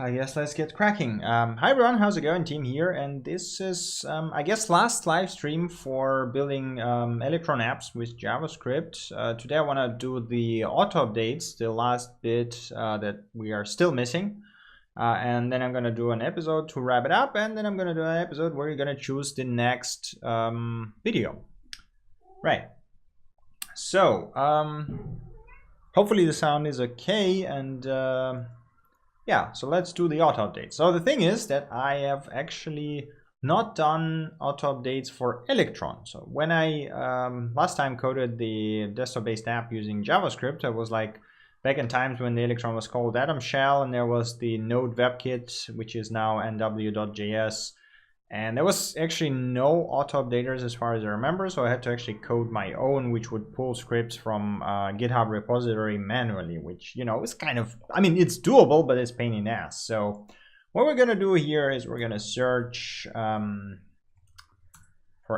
I guess let's get cracking. Hi everyone, how's it going? Team here, and this is, I guess, last live stream for building Electron apps with JavaScript. Today I want to do the auto updates, the last bit that we are still missing. And then I'm going to do an episode to wrap it up, and then I'm going to do an episode where you're going to choose the next video. Right. So, hopefully the sound is okay, and yeah, so let's do the auto update. So the thing is that I have actually not done auto updates for Electron. So when I last time coded the desktop-based app using JavaScript, I was like back in times when the Electron was called Atom Shell, and there was the Node WebKit, which is now nw.js. And there was actually no auto updaters as far as I remember, so I had to actually code my own, which would pull scripts from GitHub repository manually, which, you know, is kind of, I mean, it's doable, but it's pain in the ass. So what we're going to do here is we're going to search for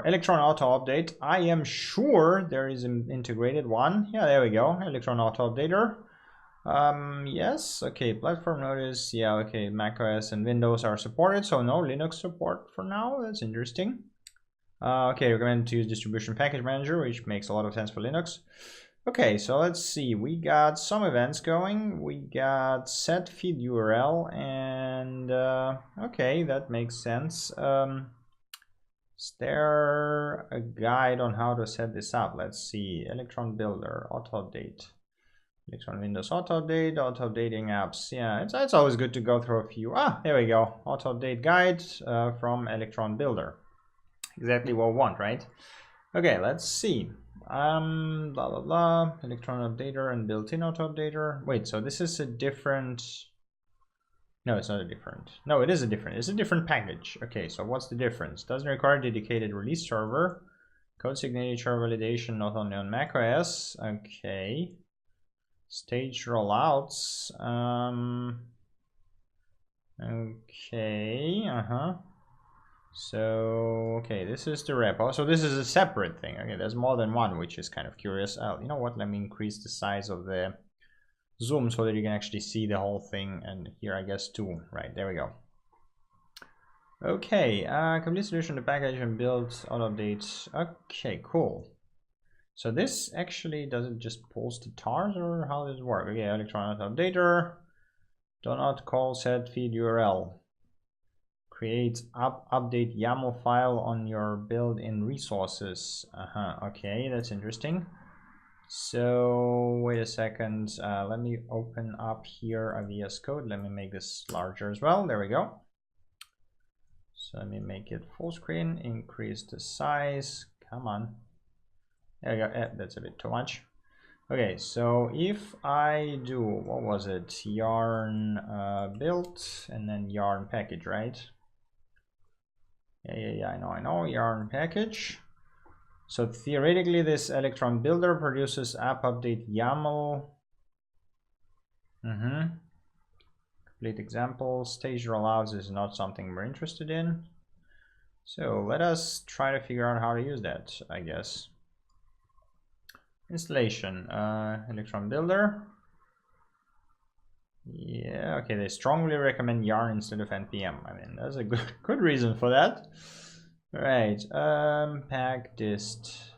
Electron auto update. I am sure there is an integrated one. Yeah, there we go, Electron auto updater. Yes, okay, platform notice, yeah, okay, macOS and Windows are supported, so no Linux support for now. That's interesting. Okay, we're going to use distribution package manager, which makes a lot of sense for Linux. Okay, so let's see, we got some events going. We got set feed URL, and okay, that makes sense. Is there a guide on how to set this up? Let's see, electron-builder auto update. Electron Windows auto update, auto updating apps. Yeah, it's always good to go through a few. Ah, there we go. Auto update guide from electron-builder. Exactly what we want, right? Okay, let's see. Blah blah blah. Electron updater and built-in auto updater. Wait, so this is a different. No, it's not a different. No, it is a different. It's a different package. Okay, so what's the difference? Doesn't require dedicated release server. Code signature validation not only on macOS. Okay. Stage rollouts. Okay, so okay, this is the repo. So this is a separate thing. Okay, there's more than one, which is kind of curious. You know what, let me increase the size of the zoom so that you can actually see the whole thing. And here I guess two. Right, there we go. Okay, complete solution to package and build auto updates. Okay, cool. So this actually, does it just pulls the tars, or how does it work? Okay, electron updater. Do not call set feed URL. Create update YAML file on your built-in resources. Okay, that's interesting. So wait a second. Let me open up here a VS Code. Let me make this larger as well. There we go. So let me make it full screen. Increase the size. Come on. There we go. That's a bit too much. Okay, so if I do, what was it? Yarn build and then yarn package, right? Yeah, I know, yarn package. So theoretically, this electron builder produces app update YAML. Complete example. Stage rollouts is not something we're interested in. So let us try to figure out how to use that, I guess. Installation, electron builder. Yeah, okay, they strongly recommend yarn instead of npm. I mean, there's a good reason for that. All right, pack dist.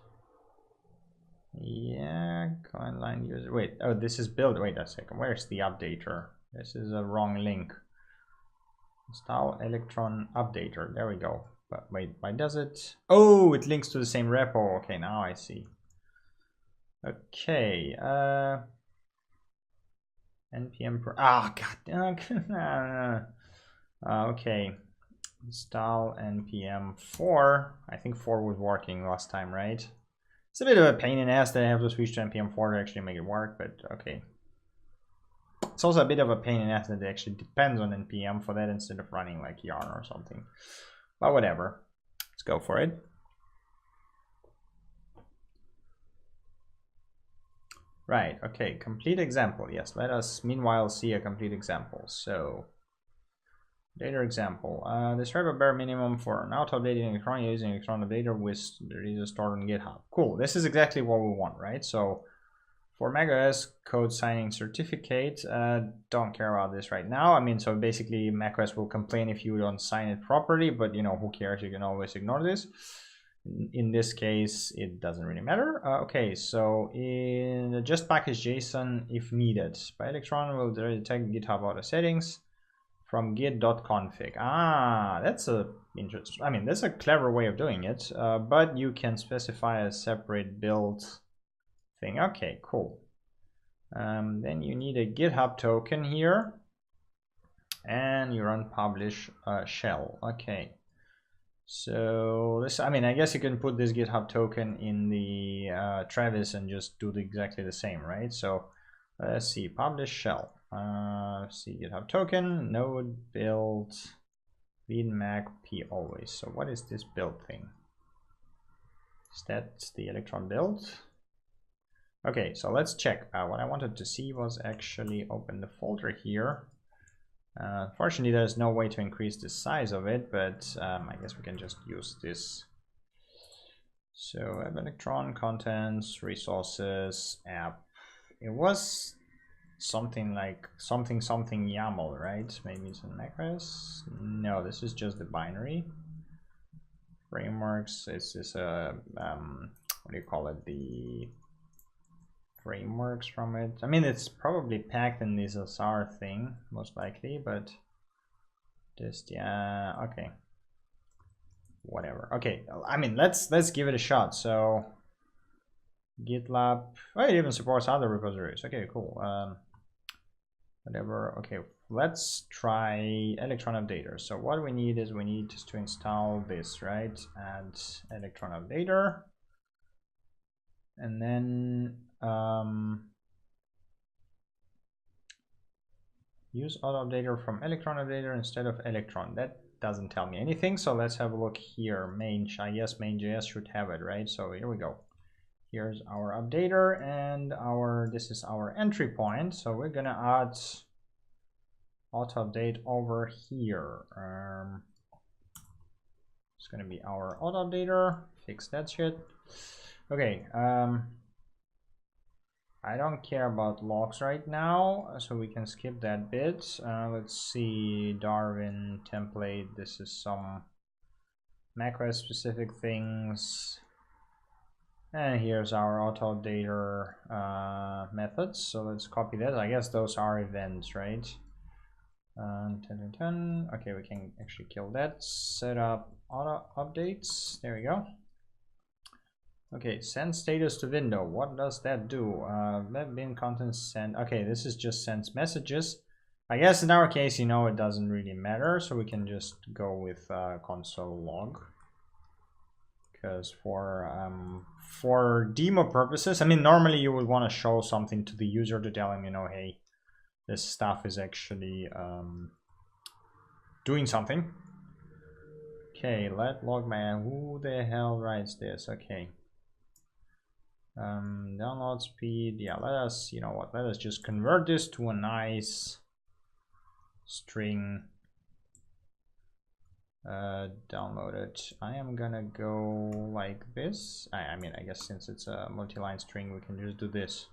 Yeah, command line user. Wait, oh, this is build. Wait a second, where's the updater? This is a wrong link. Install electron updater. There we go. But wait, why does it? Oh, it links to the same repo. Okay, now I see. Okay, npm pro. Ah, god. Okay, install npm 4. I think 4 was working last time, right? It's a bit of a pain in the ass that I have to switch to npm 4 to actually make it work, but okay. It's also a bit of a pain in the ass that it actually depends on npm for that instead of running like yarn or something. But whatever, let's go for it. Right, okay, complete example. Yes, let us meanwhile see a complete example. So, data example. Describe a bare minimum for an auto-updating electron using electron updater with the reason stored on GitHub. Cool, this is exactly what we want, right? So, For macOS code signing certificate, don't care about this right now. I mean, so basically macOS will complain if you don't sign it properly, but you know, who cares? You can always ignore this. In this case, it doesn't really matter. Okay, so in the just package JSON if needed. By Electron will detect GitHub auto settings from git.config. That's that's a clever way of doing it, but you can specify a separate build thing. Okay, cool. Then you need a GitHub token here, and you run publish shell. Okay, so this, I guess you can put this GitHub token in the Travis and just do exactly the same, right? So let's see, publish shell. See GitHub token, node build, read mac p always. So what is this build thing? Is that the Electron build? Okay, so let's check. What I wanted to see was actually open the folder here. Fortunately, there's no way to increase the size of it, but I guess we can just use this. So app Electron, contents, resources, app. It was something like something YAML, right? Maybe it's in macOS. No, this is just the binary. Frameworks. This is a what do you call it? The frameworks from it. I mean, it's probably packed in this SR thing, most likely, but just yeah, okay, whatever. Okay, I mean, let's give it a shot. So GitLab, oh, it even supports other repositories. Okay, cool. Whatever. Okay, let's try Electron Updater. So what we need is we need just to install this, right? Add Electron Updater, and then use auto updater from Electron Updater instead of Electron. That doesn't tell me anything. So let's have a look here. Main, I guess main.js should have it, right? So here we go. Here's our updater, and this is our entry point. So we're gonna add auto update over here. It's gonna be our auto updater. Fix that shit. Okay. I don't care about logs right now, so we can skip that bit. Let's see, Darwin template. This is some macOS specific things. And here's our auto updater methods. So let's copy that. I guess those are events, right? 10. Okay, we can actually kill that. Set up auto updates. There we go. Okay, send status to window. What does that do? Let bin content send. Okay, this is just sends messages. I guess in our case, you know, it doesn't really matter, so we can just go with console log. Because for demo purposes, I mean, normally you would want to show something to the user to tell him, you know, hey, this stuff is actually doing something. Okay, let log man. Who the hell writes this? Okay. Download speed. Yeah, let us, you know what, let us just convert this to a nice string. Download it. I am gonna go like this. I mean, I guess since it's a multi-line string, we can just do this.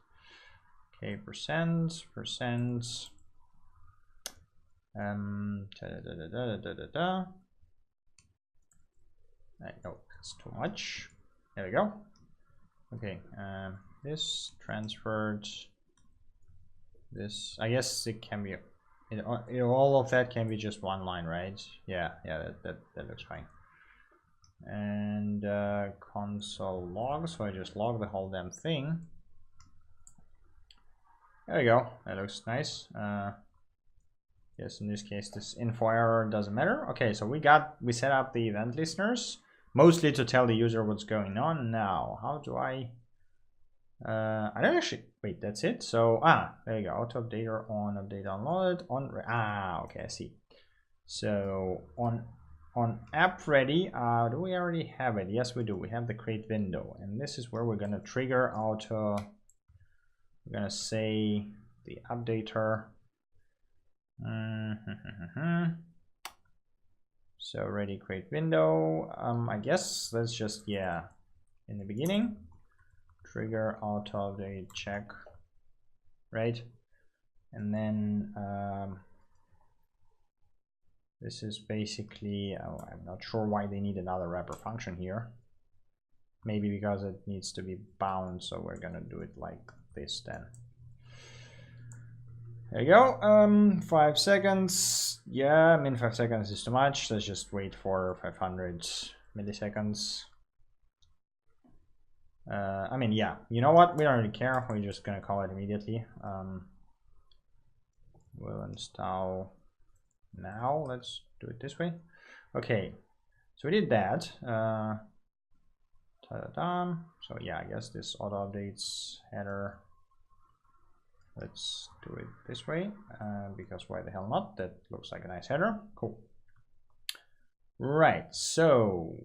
Okay, percent. No, that's too much. There we go. Okay, this transferred. This, I guess it can be. All of that can be just one line, right? Yeah, that looks fine. And console log, so I just log the whole damn thing. There we go. That looks nice. Yes, in this case, this info error doesn't matter. Okay, so we set up the event listeners mostly to tell the user what's going on. Now, how do I don't actually, wait, that's it. So, there you go. Auto updater on update downloaded on, okay, I see. So on app ready, do we already have it? Yes, we do. We have the create window, and this is where we're going to trigger auto. We're going to say the updater. So ready create window. I guess let's just, yeah, in the beginning, trigger auto update check right? And then this is basically, oh, I'm not sure why they need another wrapper function here. Maybe because it needs to be bound, so we're gonna do it like this then. There you go. 5 seconds. Yeah, I mean 5 seconds is too much. Let's just wait for 500 milliseconds. I mean, yeah, you know what? We don't really care. We're just gonna call it immediately. We'll install now. Let's do it this way. Okay, so we did that. So yeah, I guess this auto updates header. Let's do it this way, because why the hell not? That looks like a nice header. Cool. Right, so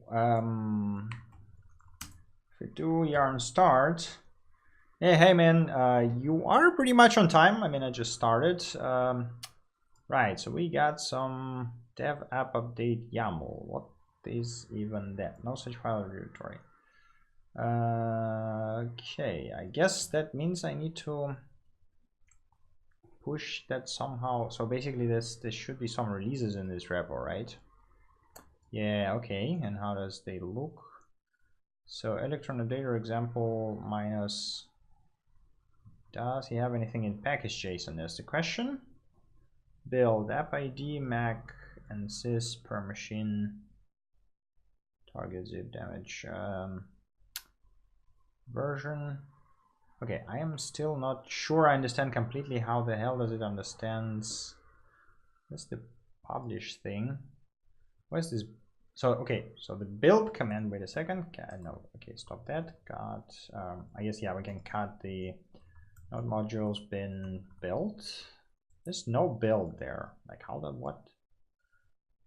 if we do yarn start, hey man, you are pretty much on time. I mean, I just started. Right, so we got some dev app update YAML. What is even that? No such file repository. Okay, I guess that means I need to push that somehow. So basically there should be some releases in this repo, right? Yeah, okay. And how does they look? So electron-builder example minus, does he have anything in package.json? That's the question. Build app ID, Mac and sys per machine, target zip damage, version. Okay, I am still not sure I understand completely how the hell does it understands. What's the publish thing? What's this? So okay, so the build command, wait a second. No, okay, stop that. Got I guess yeah, we can cut the node modules bin build. There's no build there. Like how the what?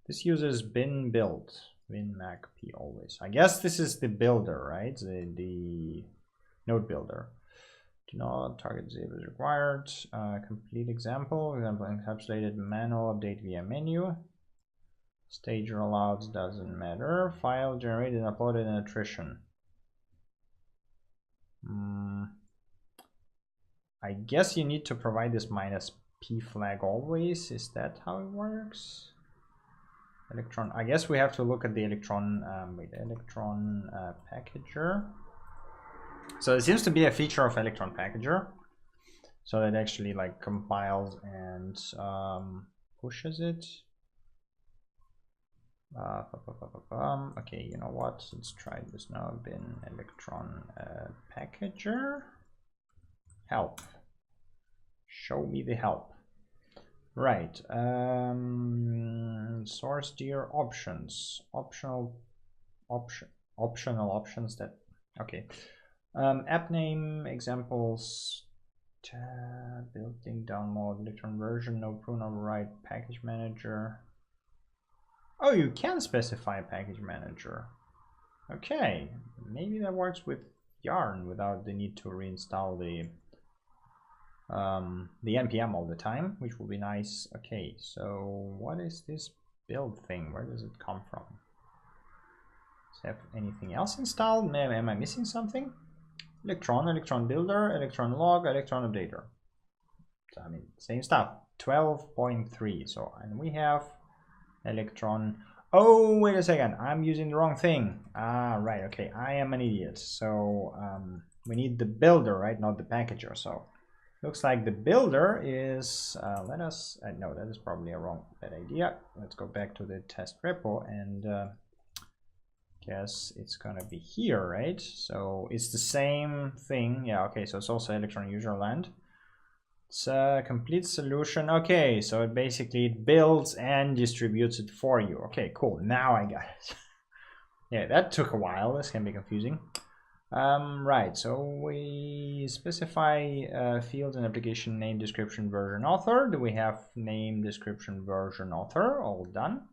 This uses bin build, bin mac p always. I guess this is the builder, right? The node builder. Do not target zip is required. Complete example encapsulated manual update via menu. Stage rollouts doesn't matter. File generated and uploaded in attrition. I guess you need to provide this minus p flag always. Is that how it works? Electron. I guess we have to look at the electron. Electron packager. So it seems to be a feature of electron packager. So it actually like compiles and pushes it. Okay, you know what? Let's try this now. Bin electron packager. Help. Show me the help. Right. Source dir options. Optional options that. Okay. App name examples. Building download electron version. No prune override package manager. Oh, you can specify a package manager. Okay, maybe that works with Yarn without the need to reinstall the npm all the time, which will be nice. Okay, so what is this build thing? Where does it come from? Does it have anything else installed? Am I missing something? Electron, electron-builder, electron-log, electron-updater. So, I mean, same stuff. 12.3. So, and we have electron. Oh, wait a second, I'm using the wrong thing. Ah, right, okay, I am an idiot. So we need the builder, right, not the packager. So looks like the builder is, no, that is probably a bad idea. Let's go back to the test repo and guess it's gonna be here, right? So it's the same thing. Yeah, okay, so it's also electron user land. It's a complete solution. Okay, so it basically builds and distributes it for you. Okay, cool. Now I got it. Yeah, that took a while. This can be confusing. Right, so we specify fields and application name, description, version, author. Do we have name, description, version, author? All done.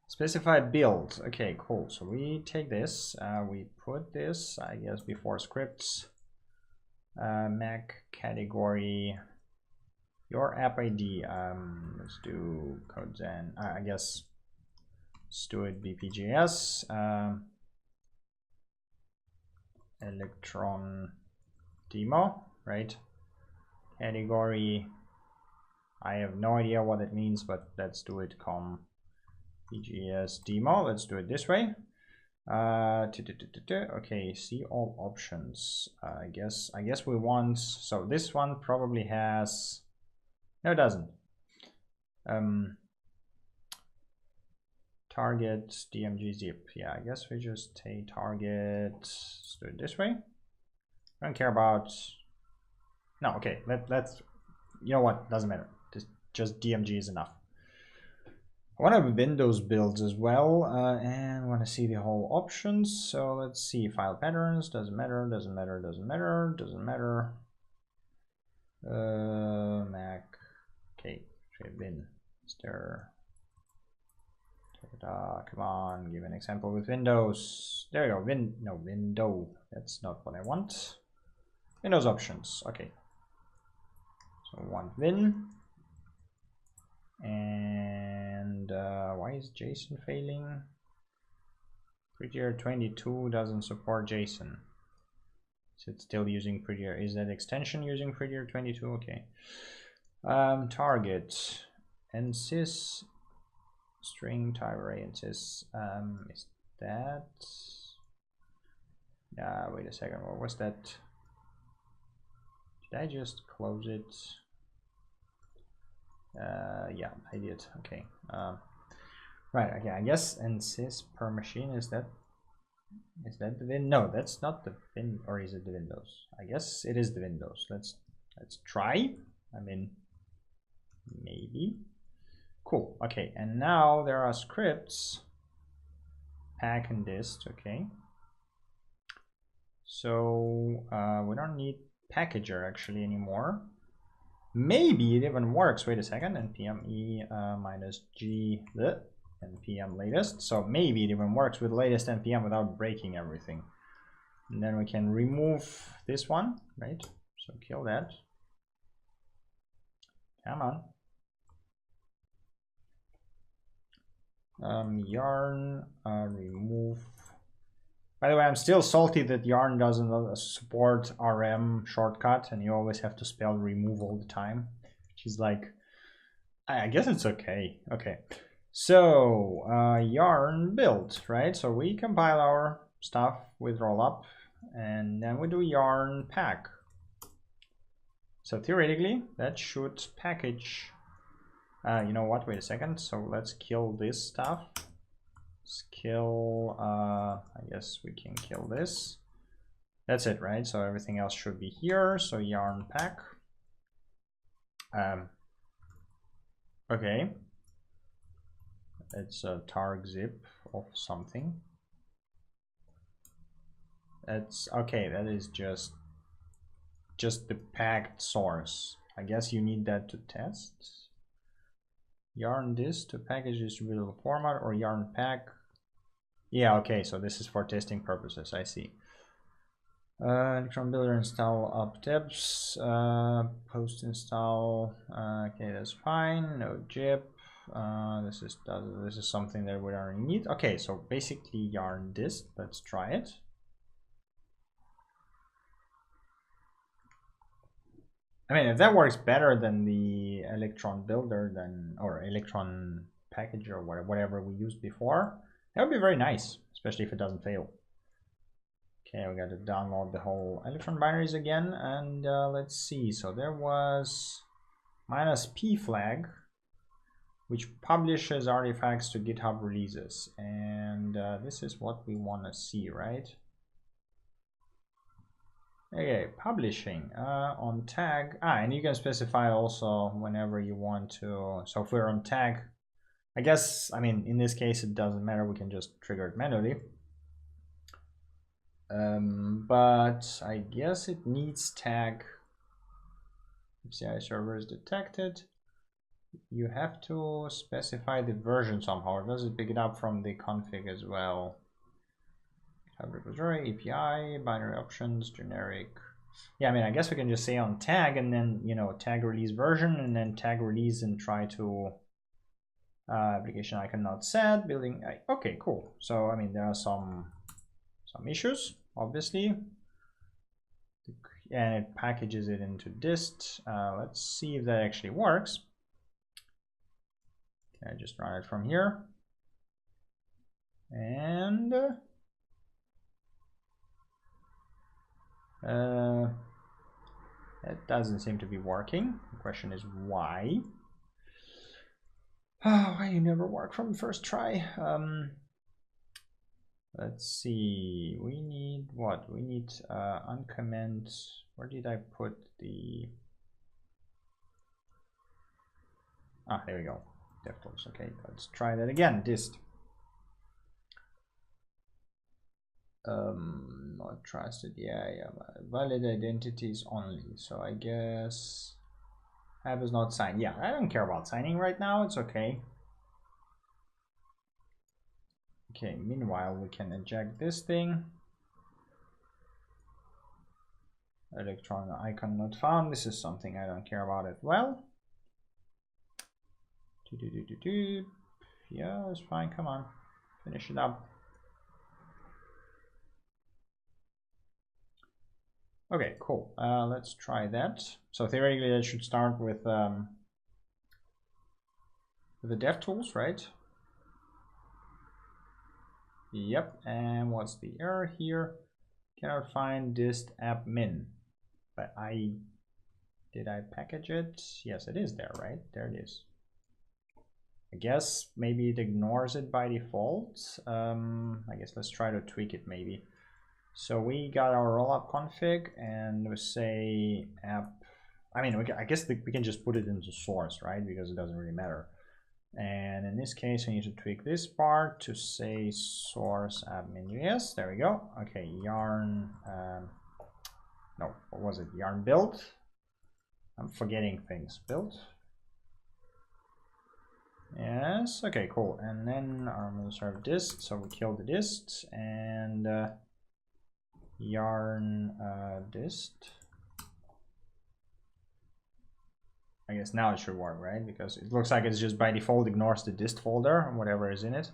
Specify build. Okay, cool. So we take this. We put this, I guess, before scripts. Mac category, your app ID. Let's do codezen. I guess let's do it BPJS. Electron demo, right? category. I have no idea what it means, but let's do it. BPJS demo. Let's do it this way. Okay, see all options. I guess we want, so this one probably has, no, it doesn't. Target DMG zip. Yeah, I guess we just take target. Let's do it this way. I don't care about. No, okay. Let's. You know what? Doesn't matter. Just DMG is enough. I want to have Windows builds as well, and want to see the whole options. So let's see, file patterns. Doesn't matter. Doesn't matter. Doesn't matter. Doesn't matter. Mac. Okay. Win. Is there? Come on, give an example with Windows. There you go. Window. That's not what I want. Windows options. Okay. So want Win. And why is JSON failing? Prettier 22 doesn't support JSON. Is it still using Prettier? Is that extension using Prettier 22? Okay. Target and sys string type array and sys. Is that? Yeah. Wait a second. What was that? Did I just close it? Yeah, I did. Okay. Right. Okay. I guess and sys per machine, is that the Win? No, that's not the Win, or is it the Windows? I guess it is the Windows. Let's try. I mean, maybe. Cool. Okay. And now there are scripts. Pack and dist. Okay. So we don't need packager actually anymore. Maybe it even works. Wait a second. npm e minus g npm latest. So maybe it even works with latest npm without breaking everything. And then we can remove this one, right? So kill that. Come on. Yarn remove. By the way, I'm still salty that Yarn doesn't support RM shortcut, and you always have to spell remove all the time. Which is like, I guess it's okay. Okay, so Yarn build, right? So we compile our stuff with rollup, and then we do Yarn pack. So theoretically, that should package. You know what? Wait a second. So let's kill this stuff. Kill, I guess we can kill this. That's it, right? So everything else should be here. So yarn pack. Okay. It's a targ zip of something. That's okay. That is just the packed source. I guess you need that to test. Yarn this to package distributable format, or yarn pack. Yeah, okay, so this is for testing purposes. I see. Electron-builder install up-debs, post install. Okay, that's fine. Node.js. This is something that we already need. Okay, so basically yarn dist. Let's try it. I mean, if that works better than the Electron builder, then, or Electron package, or whatever we used before, that would be very nice, especially if it doesn't fail. Okay, we got to download the whole Electron binaries again, and let's see. So there was -p flag, which publishes artifacts to GitHub releases, and this is what we want to see, right? Okay, publishing on tag. And you can specify also whenever you want to. So if we're on tag, I guess, I mean, in this case, it doesn't matter. We can just trigger it manually. But I guess it needs tag. If CI server is detected, you have to specify the version somehow. Or does it pick it up from the config as well? Repository, API, binary options, generic. Yeah, I mean, I guess we can just say on tag, and then, you know, tag release version, and then tag release, and try to application icon not set, building. Okay, cool. So I mean, there are some issues, obviously. and it packages it into dist. Let's see if that actually works. Can I just run it from here? And it doesn't seem to be working. The question is why? Why you never work from the first try? Let's see. We need what? We need uncomment. Where did I put the? Ah, there we go. DevTools. Okay, let's try that again. Dist. Not trusted. Yeah. Valid identities only. So I guess app is not signed. Yeah, I don't care about signing right now. It's okay. Okay. Meanwhile, we can eject this thing. Electron icon not found. This is something I don't care about as well. Yeah, it's fine. Come on, finish it up. Okay, cool. Let's try that. So theoretically, I should start with the DevTools, right? Yep. And what's the error here? Cannot find dist app min. But did I package it? Yes, it is there, right? There it is. I guess maybe it ignores it by default. I guess let's try to tweak it maybe. So we got our rollup config and we say app. I mean, I guess we can just put it into source, right? Because it doesn't really matter. And in this case, we need to tweak this part to say source admin.js. There we go. Okay, yarn. No, what was it? Yarn build. I'm forgetting things. Build. Yes. Okay, cool. And then I'm going to serve dist. So we kill the dist and yarn dist. I guess now it should work, right? Because it looks like it's just by default ignores the dist folder and whatever is in it.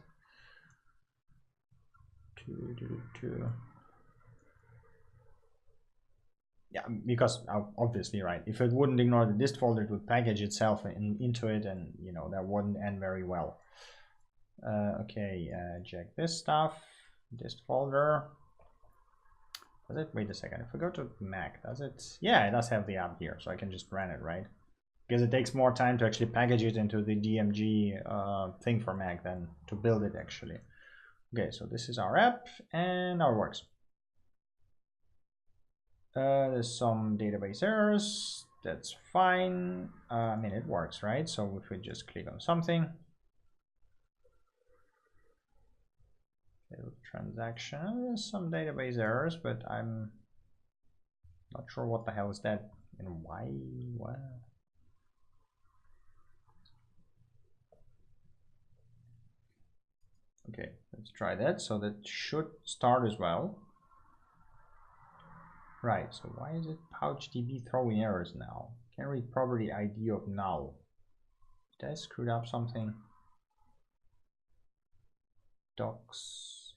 Yeah, because obviously, right? If it wouldn't ignore the dist folder, it would package itself into it, and you know that wouldn't end very well. Okay, check this stuff. Dist folder. Does it? Wait a second. If we go to Mac, does it? Yeah, it does have the app here, so I can just run it, right? Because it takes more time to actually package it into the DMG thing for Mac than to build it actually. Okay, so this is our app, and now it works. There's some database errors. That's fine. I mean, it works, right? So if we just click on something, transaction, there's some database errors, but I'm not sure what the hell is that and why. What? Okay, let's try that. So that should start as well. Right, so why is it PouchDB throwing errors now? Can't read property ID of null. Did I screw up something? Docs.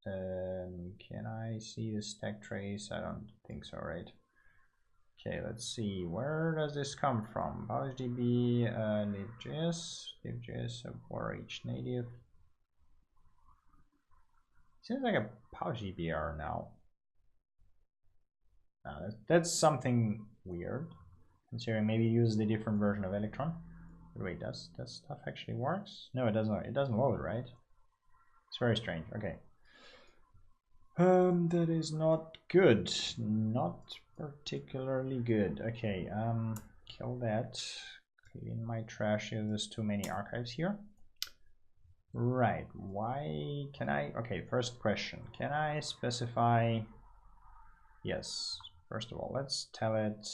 Can I see the stack trace? I don't think so, right? Okay, let's see. Where does this come from? PouchDB, Livejs, or reac-native. Seems like a PouchDB error now. That's something weird, considering maybe use the different version of Electron. But wait, does that stuff actually works? No, it doesn't. It doesn't load, right? It's very strange. Okay. That is not good. Not particularly good. Okay. Kill that. Clean my trash. There's too many archives here. Right. Why can I? Okay. First question. Can I specify? Yes. First of all, let's tell it.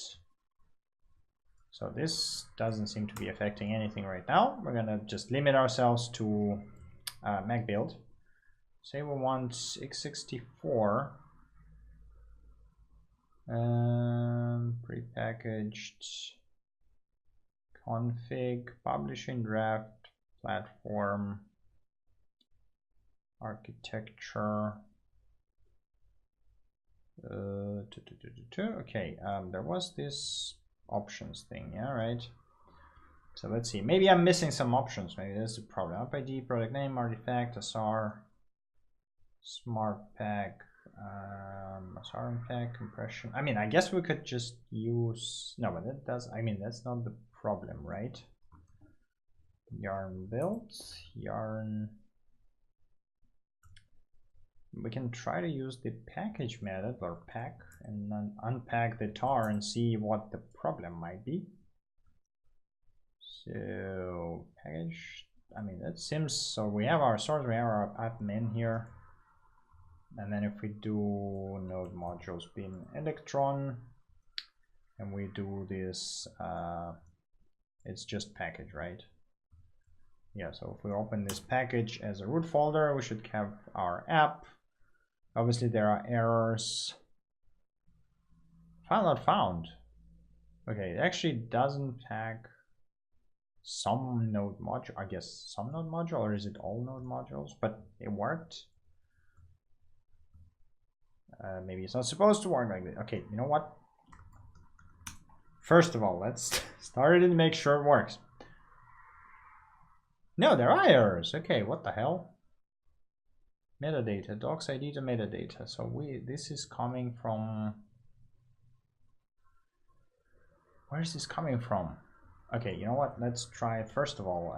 So this doesn't seem to be affecting anything right now. We're gonna just limit ourselves to Mac build. Say we want x64 prepackaged config, publishing draft, platform, architecture. Okay, there was this options thing, yeah, right? So let's see, maybe I'm missing some options, maybe that's the problem. App ID, product name, artifact, SR, smart pack, SR impact, compression. I mean, I guess we could just use, no, but that does, I mean, that's not the problem, right? Yarn build, yarn. We can try to use the package method or pack and then unpack the tar and see what the problem might be. So package, I mean, that seems, so we have our source, we have our admin here. And then if we do node modules bin electron and we do this, it's just package, right? Yeah, so if we open this package as a root folder, we should have our app. Obviously there are errors. File not found. Okay, it actually doesn't pack some node module, I guess some node module, or is it all node modules? But it worked. Maybe it's not supposed to work like that. Okay, you know what? First of all, let's start it and make sure it works. No, there are errors. Okay, what the hell? Metadata, docs ID to metadata. So this is coming from, where is this coming from? Okay, you know what? Let's try first of all.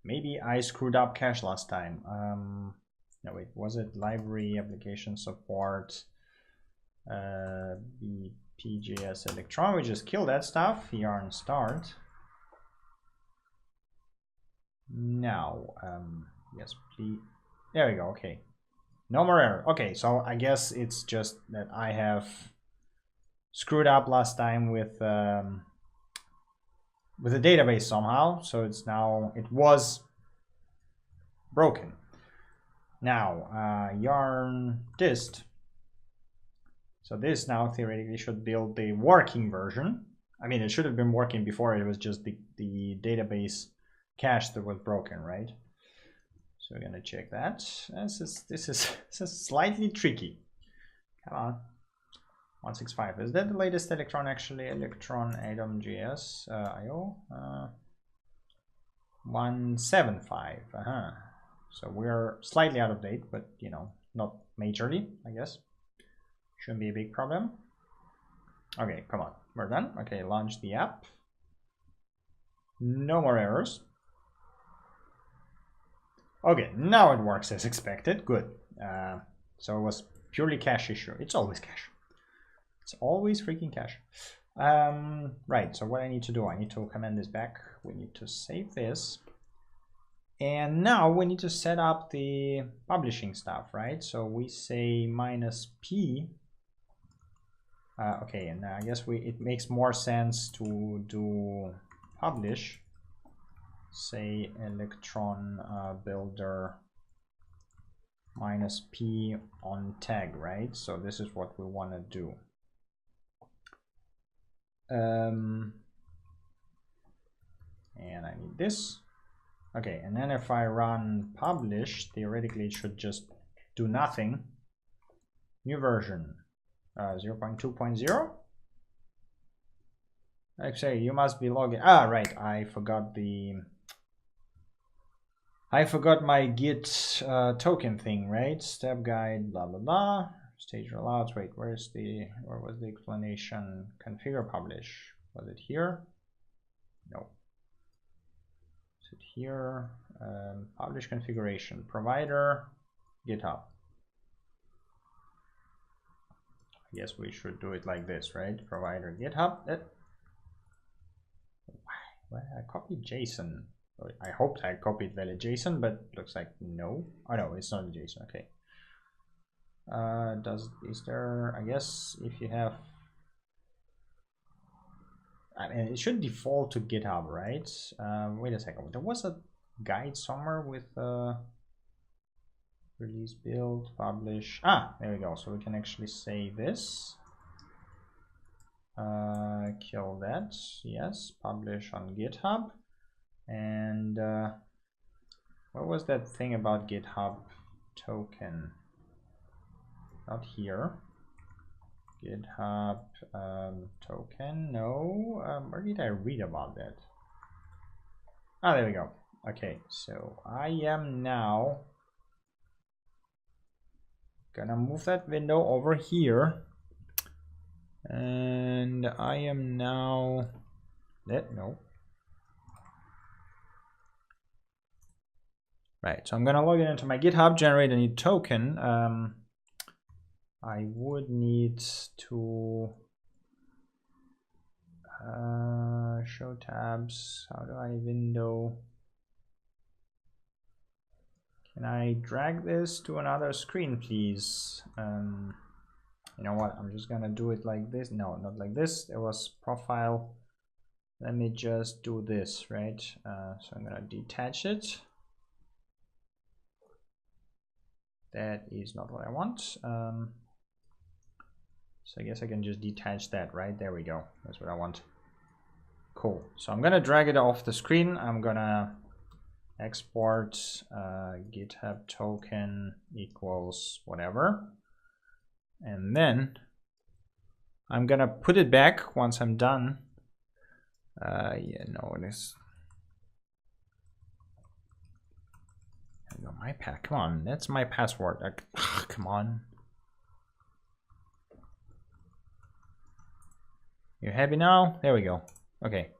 Maybe I screwed up cache last time. No, wait, was it library application support? BPJS Electron. We just kill that stuff. Yarn start. Now, yes, please. There we go. Okay, no more error. Okay, so I guess it's just that I have screwed up last time with the database somehow. So it's now, it was broken. Now, yarn dist. So this now theoretically should build the working version. I mean, it should have been working before. It was just the database cache that was broken, right? So we're gonna check that. This is slightly tricky. Come on. 165. Is that the latest Electron actually? Electron.js IO 175. So we're slightly out of date, but you know, not majorly, I guess. Shouldn't be a big problem. Okay, come on, we're done. Okay, launch the app. No more errors. Okay, now it works as expected. Good. So it was purely cache issue. It's always cache. It's always freaking cache. Right, so what I need to do, I need to command this back. We need to save this. And now we need to set up the publishing stuff, right? So we say -p. Okay, and I guess it makes more sense to do publish. Say electron-builder -p on tag, right? So this is what we want to do. And I need this. Okay, and then if I run publish, theoretically it should just do nothing. New version 0.2.0. Actually, you must be logging. Ah, right. I forgot my Git token thing, right? Step guide, blah blah blah. Stage rollouts. Wait, where was the explanation? Configure publish. Was it here? No. Is it here? Publish configuration. Provider, GitHub. I guess we should do it like this, right? Provider, GitHub. Why I copied JSON. I hoped I copied valid JSON, but looks like no. Oh no, it's not a JSON. Okay. Is there? I guess if you have, I mean, it should default to GitHub, right? Wait a second. There was a guide somewhere with release build publish. Ah, there we go. So we can actually say this. Kill that. Yes, publish on GitHub. And what was that thing about GitHub token? not here. GitHub token, no. Where did I read about that? Ah, there we go. Okay, so I am now gonna move that window over here, and I am now no. Right, so I'm gonna log in into my GitHub, generate a new token. I would need to show tabs. How do I window? Can I drag this to another screen, please? You know what? I'm just gonna do it like this. No, not like this. There was profile. Let me just do this, right? So I'm gonna detach it. That is not what I want. So I guess I can just detach that, right? There we go. That's what I want. Cool. So I'm gonna drag it off the screen. I'm gonna export GitHub token equals whatever. And then I'm gonna put it back once I'm done. Yeah, no, it is. No, my come on, that's my password. Come on. You happy now? There we go. Okay.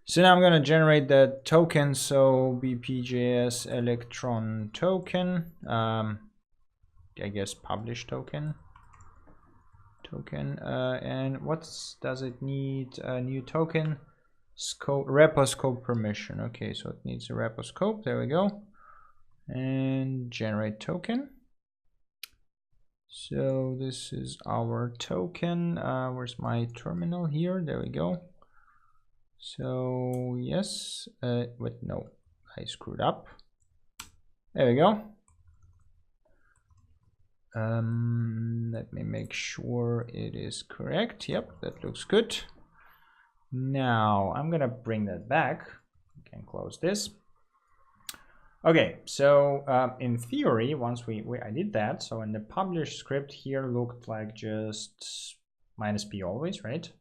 So now I'm gonna generate the token. So BPJS electron token. I guess publish token. And what does it need? A new token scope, repo scope permission. Okay, so it needs a repo scope. There we go. And generate token. So this is our token. Where's my terminal here? There we go. So yes, wait, no, I screwed up. There we go. Let me make sure it is correct. Yep, that looks good. Now I'm gonna bring that back. We can close this. Okay, so in theory, once I did that, so in the publish script here looked like just -p always, right?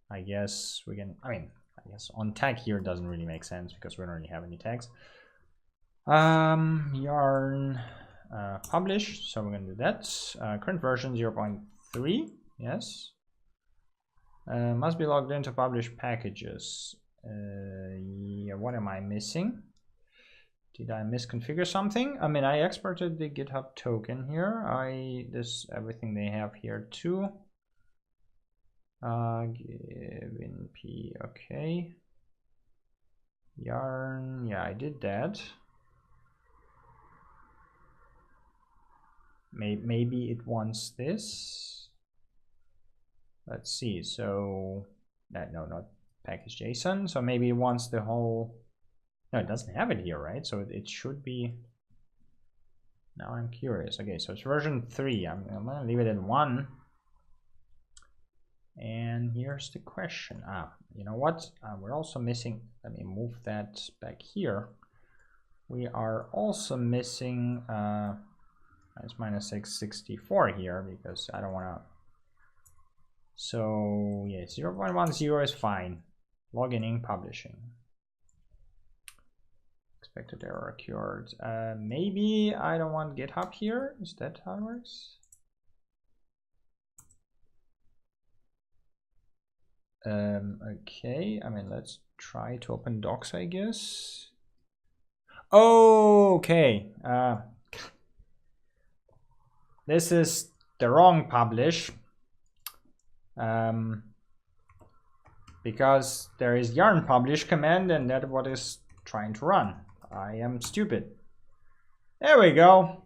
I guess we can, I guess on tag here doesn't really make sense because we don't really have any tags. Yarn publish, so we're gonna do that. Current version 0.3, yes. Must be logged into publish packages. Yeah, what am I missing? Did I misconfigure something? I mean, I exported the GitHub token here. This everything they have here too. Given p, okay. Yarn, yeah, I did that. Maybe it wants this. Let's see. So no, not package JSON. So maybe it wants the whole. No, it doesn't have it here, right? So it should be. Now I'm curious. Okay, so it's version 3. I'm gonna leave it at 1. And here's the question. You know what? We're also missing. Let me move that back here. We are also missing -664 here because I don't want to. So yeah, 0.10 is fine. Logging in, publishing. Expected error occurred. Maybe I don't want GitHub here. Is that how it works? Okay, I mean, let's try to open docs, I guess. Okay. This is the wrong publish. Because there is yarn publish command and that's what is trying to run. I am stupid. There we go.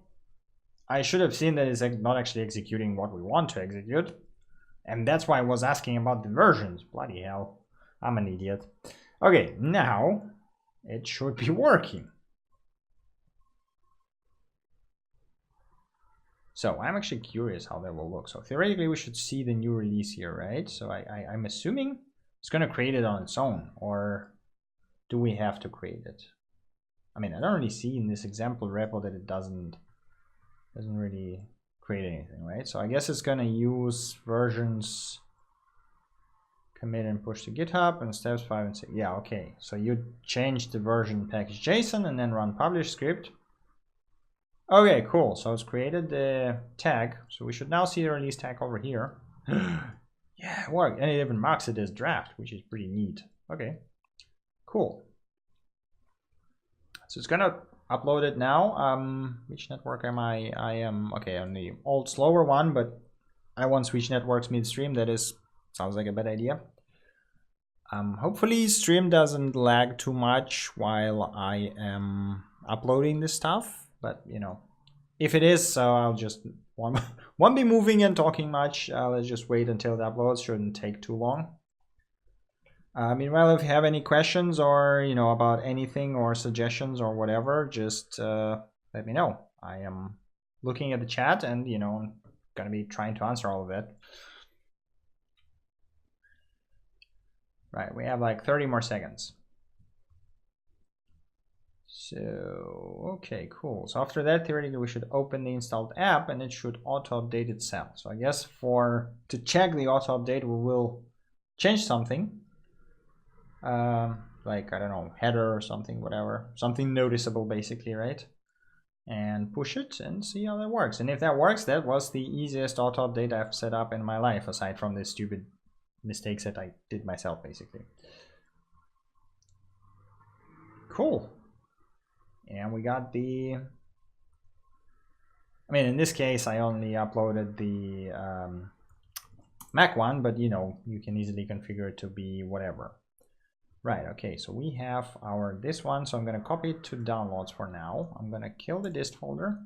I should have seen that it's not actually executing what we want to execute. And that's why I was asking about the versions. Bloody hell. I'm an idiot. Okay, now it should be working. So I'm actually curious how that will look. So theoretically, we should see the new release here, right? So I'm assuming it's going to create it on its own, or do we have to create it? I mean, I don't really see in this example repo that it doesn't really create anything, right? So I guess it's gonna use versions commit and push to GitHub and steps 5 and 6. Yeah, okay. So you change the version package JSON and then run publish script. Okay, cool. So it's created the tag. So we should now see the release tag over here. Yeah, it worked. And it even marks it as draft, which is pretty neat. Okay, cool. So it's gonna upload it now. Which network am I? I am, okay, on the old slower one, but I won't switch networks midstream. That is, sounds like a bad idea. Hopefully stream doesn't lag too much while I am uploading this stuff, but you know, if it is, so I'll just won't be moving and talking much. Let's just wait until it uploads. Shouldn't take too long. Meanwhile, if you have any questions or you know about anything or suggestions or whatever, just let me know. I am looking at the chat and you know I'm gonna be trying to answer all of it. Right, we have like 30 more seconds. So, okay, cool. So after that, theoretically, we should open the installed app and it should auto-update itself. So I guess to check the auto-update, we will change something. Like, I don't know, header or something, whatever. Something noticeable, basically, right? And push it and see how that works. And if that works, that was the easiest auto-update I've set up in my life, aside from the stupid mistakes that I did myself, basically. Cool. And we got the, I mean, in this case, I only uploaded the Mac one, but you know, you can easily configure it to be whatever. Right, okay, so we have this one, so I'm gonna copy it to downloads for now. I'm gonna kill the dist folder.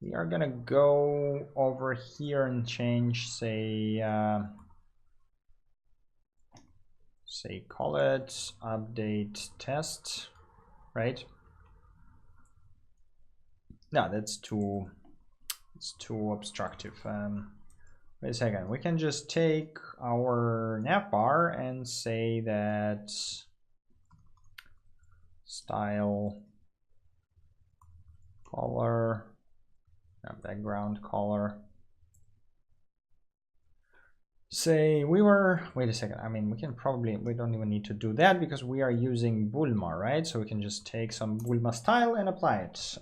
We are gonna go over here and change, say call it update test, right? No, it's too obstructive. Wait a second, we can just take our navbar and say that style color, background color. Say wait a second, I mean, we don't even need to do that because we are using Bulma, right? So we can just take some Bulma style and apply it.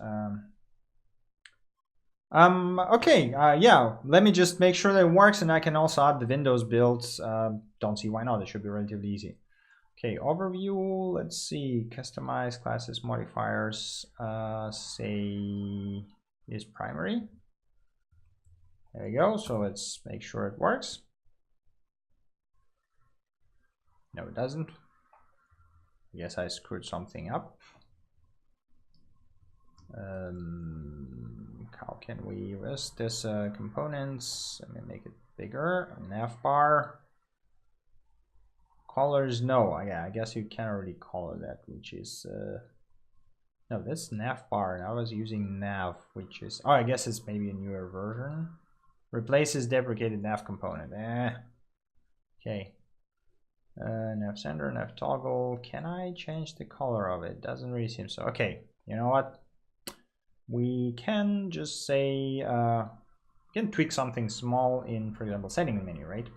Okay, yeah, let me just make sure that it works and I can also add the Windows builds. Don't see why not, it should be relatively easy. Okay, overview, let's see, customize classes, modifiers, say is primary. There we go, so let's make sure it works. No, it doesn't. I guess I screwed something up. How can we list this components? Let me make it bigger. Navbar. Colors, no. Yeah, I guess you can't already color that, which is no, that's navbar. And I was using nav, which is, oh, I guess it's maybe a newer version. Replaces deprecated nav component. Okay. Nav sender, nav toggle. Can I change the color of it? Doesn't really seem so. Okay, you know what? We can just say, we can tweak something small in, for example, setting menu, right?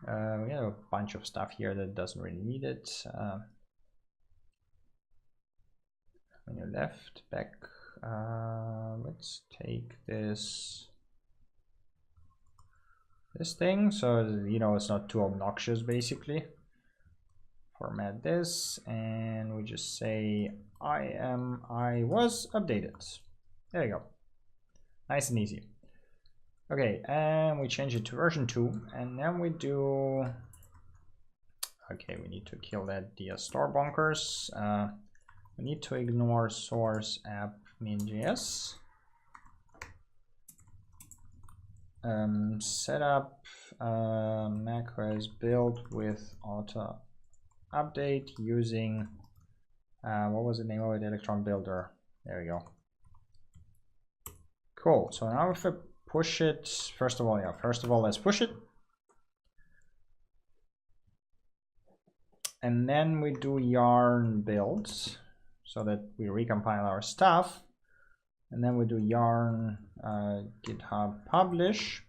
We have a bunch of stuff here that doesn't really need it. Menu left, back. Let's take this thing, so you know it's not too obnoxious, basically. Format this, and we just say I was updated. There you go. Nice and easy. Okay, and we change it to version 2, and then we do, okay, we need to kill that DS store bonkers. We need to ignore source app min.js. Set up macOS build with auto update using what was the name of it? Electron-builder. There we go. Cool. So now if I push it, first of all, let's push it. And then we do yarn builds so that we recompile our stuff. and then we do yarn GitHub publish.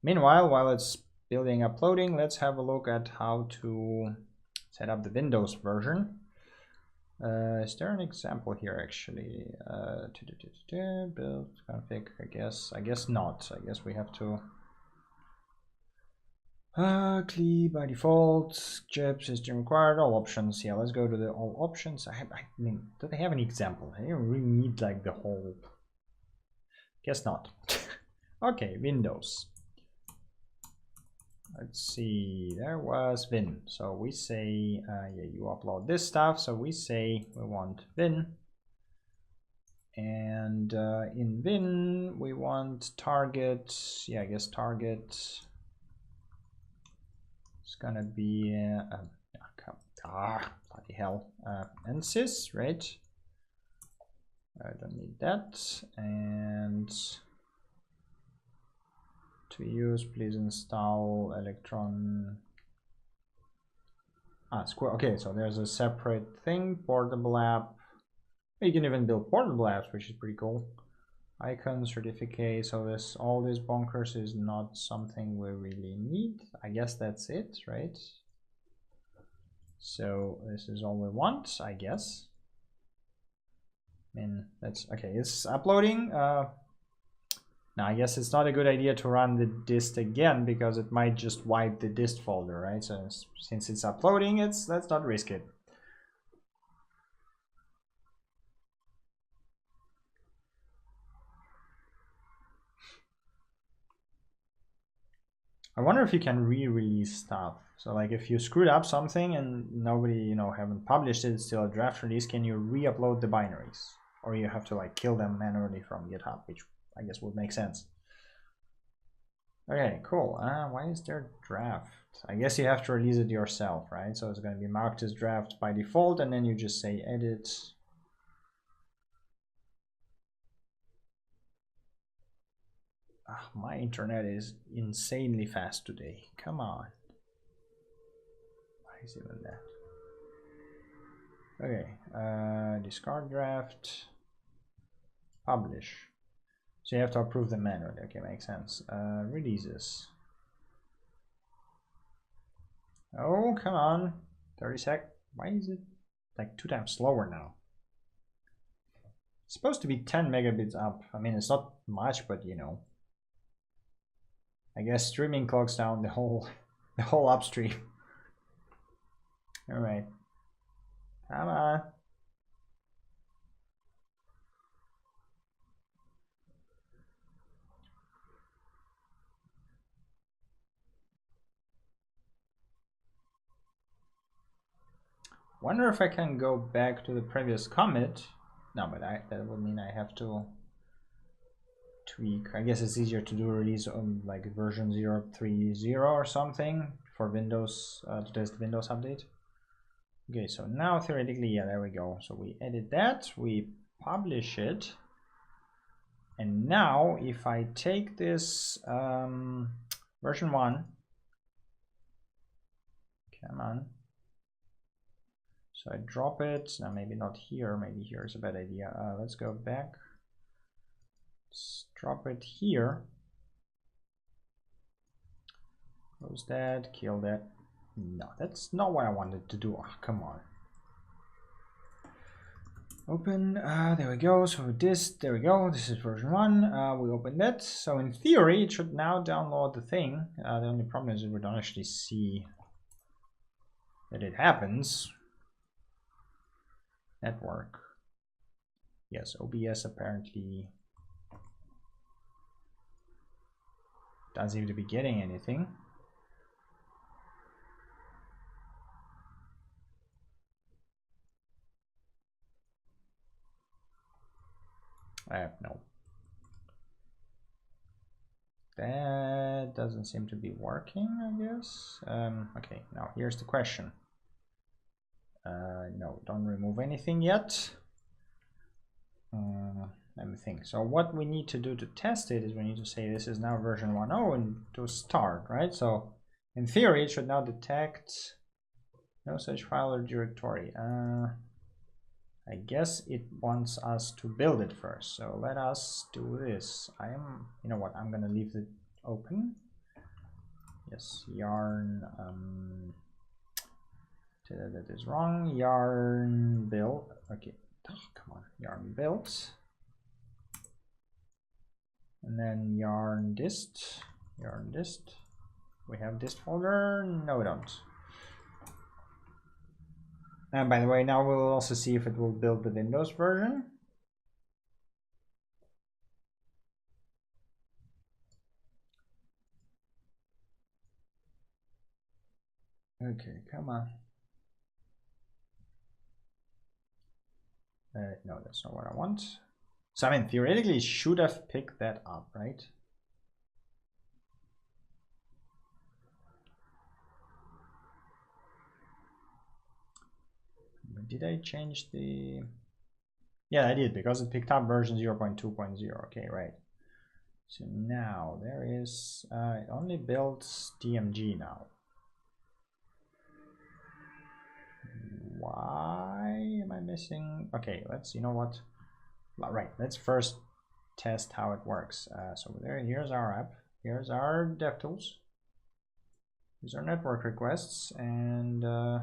Meanwhile, while it's building, uploading, let's have a look at how to set up the Windows version. Is there an example here actually? Build config, I guess not. I guess we have to CLI by default, chip system required, all options. Yeah, let's go to the all options. I mean, do they have an example? I don't really need like the whole. Guess not. Okay, Windows. Let's see, there was Win. So we say, yeah, you upload this stuff. So we say we want Win. And in Win, we want target. Yeah, I guess target. It's gonna be, bloody hell. NSys, right? I don't need that. And to use, please install Electron. Okay, so there's a separate thing, portable app. You can even build portable apps, which is pretty cool. Icon, certificate, so this all this bonkers is not something we really need. I guess that's it, right? So this is all we want, I guess. I mean, that's okay, it's uploading. Now, I guess it's not a good idea to run the dist again because it might just wipe the dist folder, right? So since it's uploading, let's not risk it. I wonder if you can re-release stuff. So like if you screwed up something and nobody, you know, haven't published it, it's still a draft release, can you re-upload the binaries? Or you have to like kill them manually from GitHub, which I guess would make sense. Okay, cool. Why is there draft? I guess you have to release it yourself, right? So it's going to be marked as draft by default, and then you just say edit. My internet is insanely fast today. Come on. Why is even that? Okay, discard draft, publish. So you have to approve them manually. Okay, makes sense. Releases. Oh, come on. 30 sec. Why is it like 2 times slower now? It's supposed to be 10 megabits up. I mean, it's not much, but you know. I guess streaming clogs down the whole upstream. All right. Come on. Wonder if I can go back to the previous commit. No, but that would mean I have to tweak. I guess it's easier to do a release on like version 0.30 or something for Windows to test the Windows update. Okay, so now theoretically, yeah, there we go. So we edit that, we publish it, and now if I take this version 1, come on. So I drop it. Now maybe not here. Maybe here is a bad idea. Let's go back. Let's drop it here. Close that. Kill that. No, that's not what I wanted to do. Oh, come on. Open. There we go. So this. There we go. This is version 1. We open that. So in theory, it should now download the thing. The only problem is that we don't actually see that it happens. Network. Yes, OBS apparently doesn't seem to be getting anything. No. That doesn't seem to be working, I guess. Okay, now here's the question. No, don't remove anything yet. Let me think. So what we need to do to test it is we need to say this is now version 1.0 and to start, right? So in theory, it should now detect no such file or directory. I guess it wants us to build it first. So let us do this. You know what, I'm gonna leave it open. Yes, yarn, that is wrong. Yarn build, okay, oh, come on, yarn build. And then yarn dist. We have dist folder, no we don't. And by the way, now we'll also see if it will build the Windows version. Okay, come on. No, that's not what I want. So I mean, theoretically, it should have picked that up, right? But did I change the... Yeah, I did, because it picked up version 0.2.0. Okay, right. So now there is, it only builds DMG now. Why am I missing? Okay, you know what? Right, let's first test how it works. So here's our app. Here's our DevTools. These are network requests, and I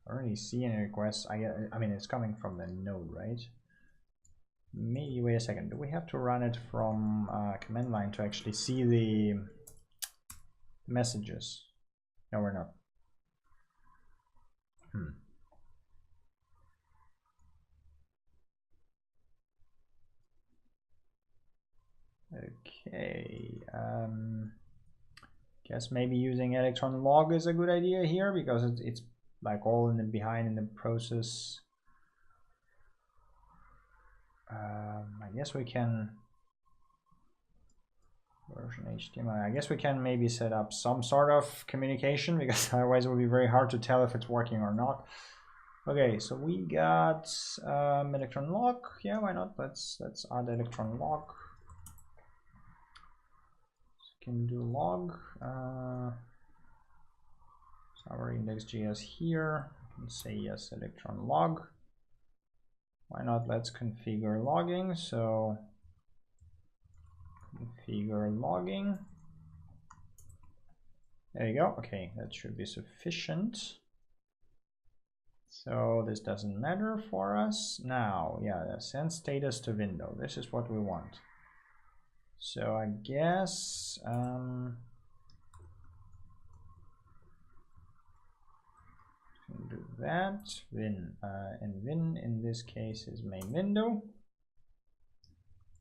don't really see any requests. I mean, it's coming from the node, right? Maybe, wait a second. Do we have to run it from command line to actually see the messages? No, we're not. Okay. Guess maybe using electron log is a good idea here, because it's like all in the behind in the process. I guess we can version HTML. I guess we can maybe set up some sort of communication, because otherwise it will be very hard to tell if it's working or not. Okay, so we got electron log. Yeah, why not? Let's add electron log. So can do log. So our index.js here. We can say yes, electron log. Why not? Let's configure logging. So configure logging. There you go. Okay, that should be sufficient. So this doesn't matter for us. Now, yeah, send status to window. This is what we want. So I guess do that. Win and win in this case is main window.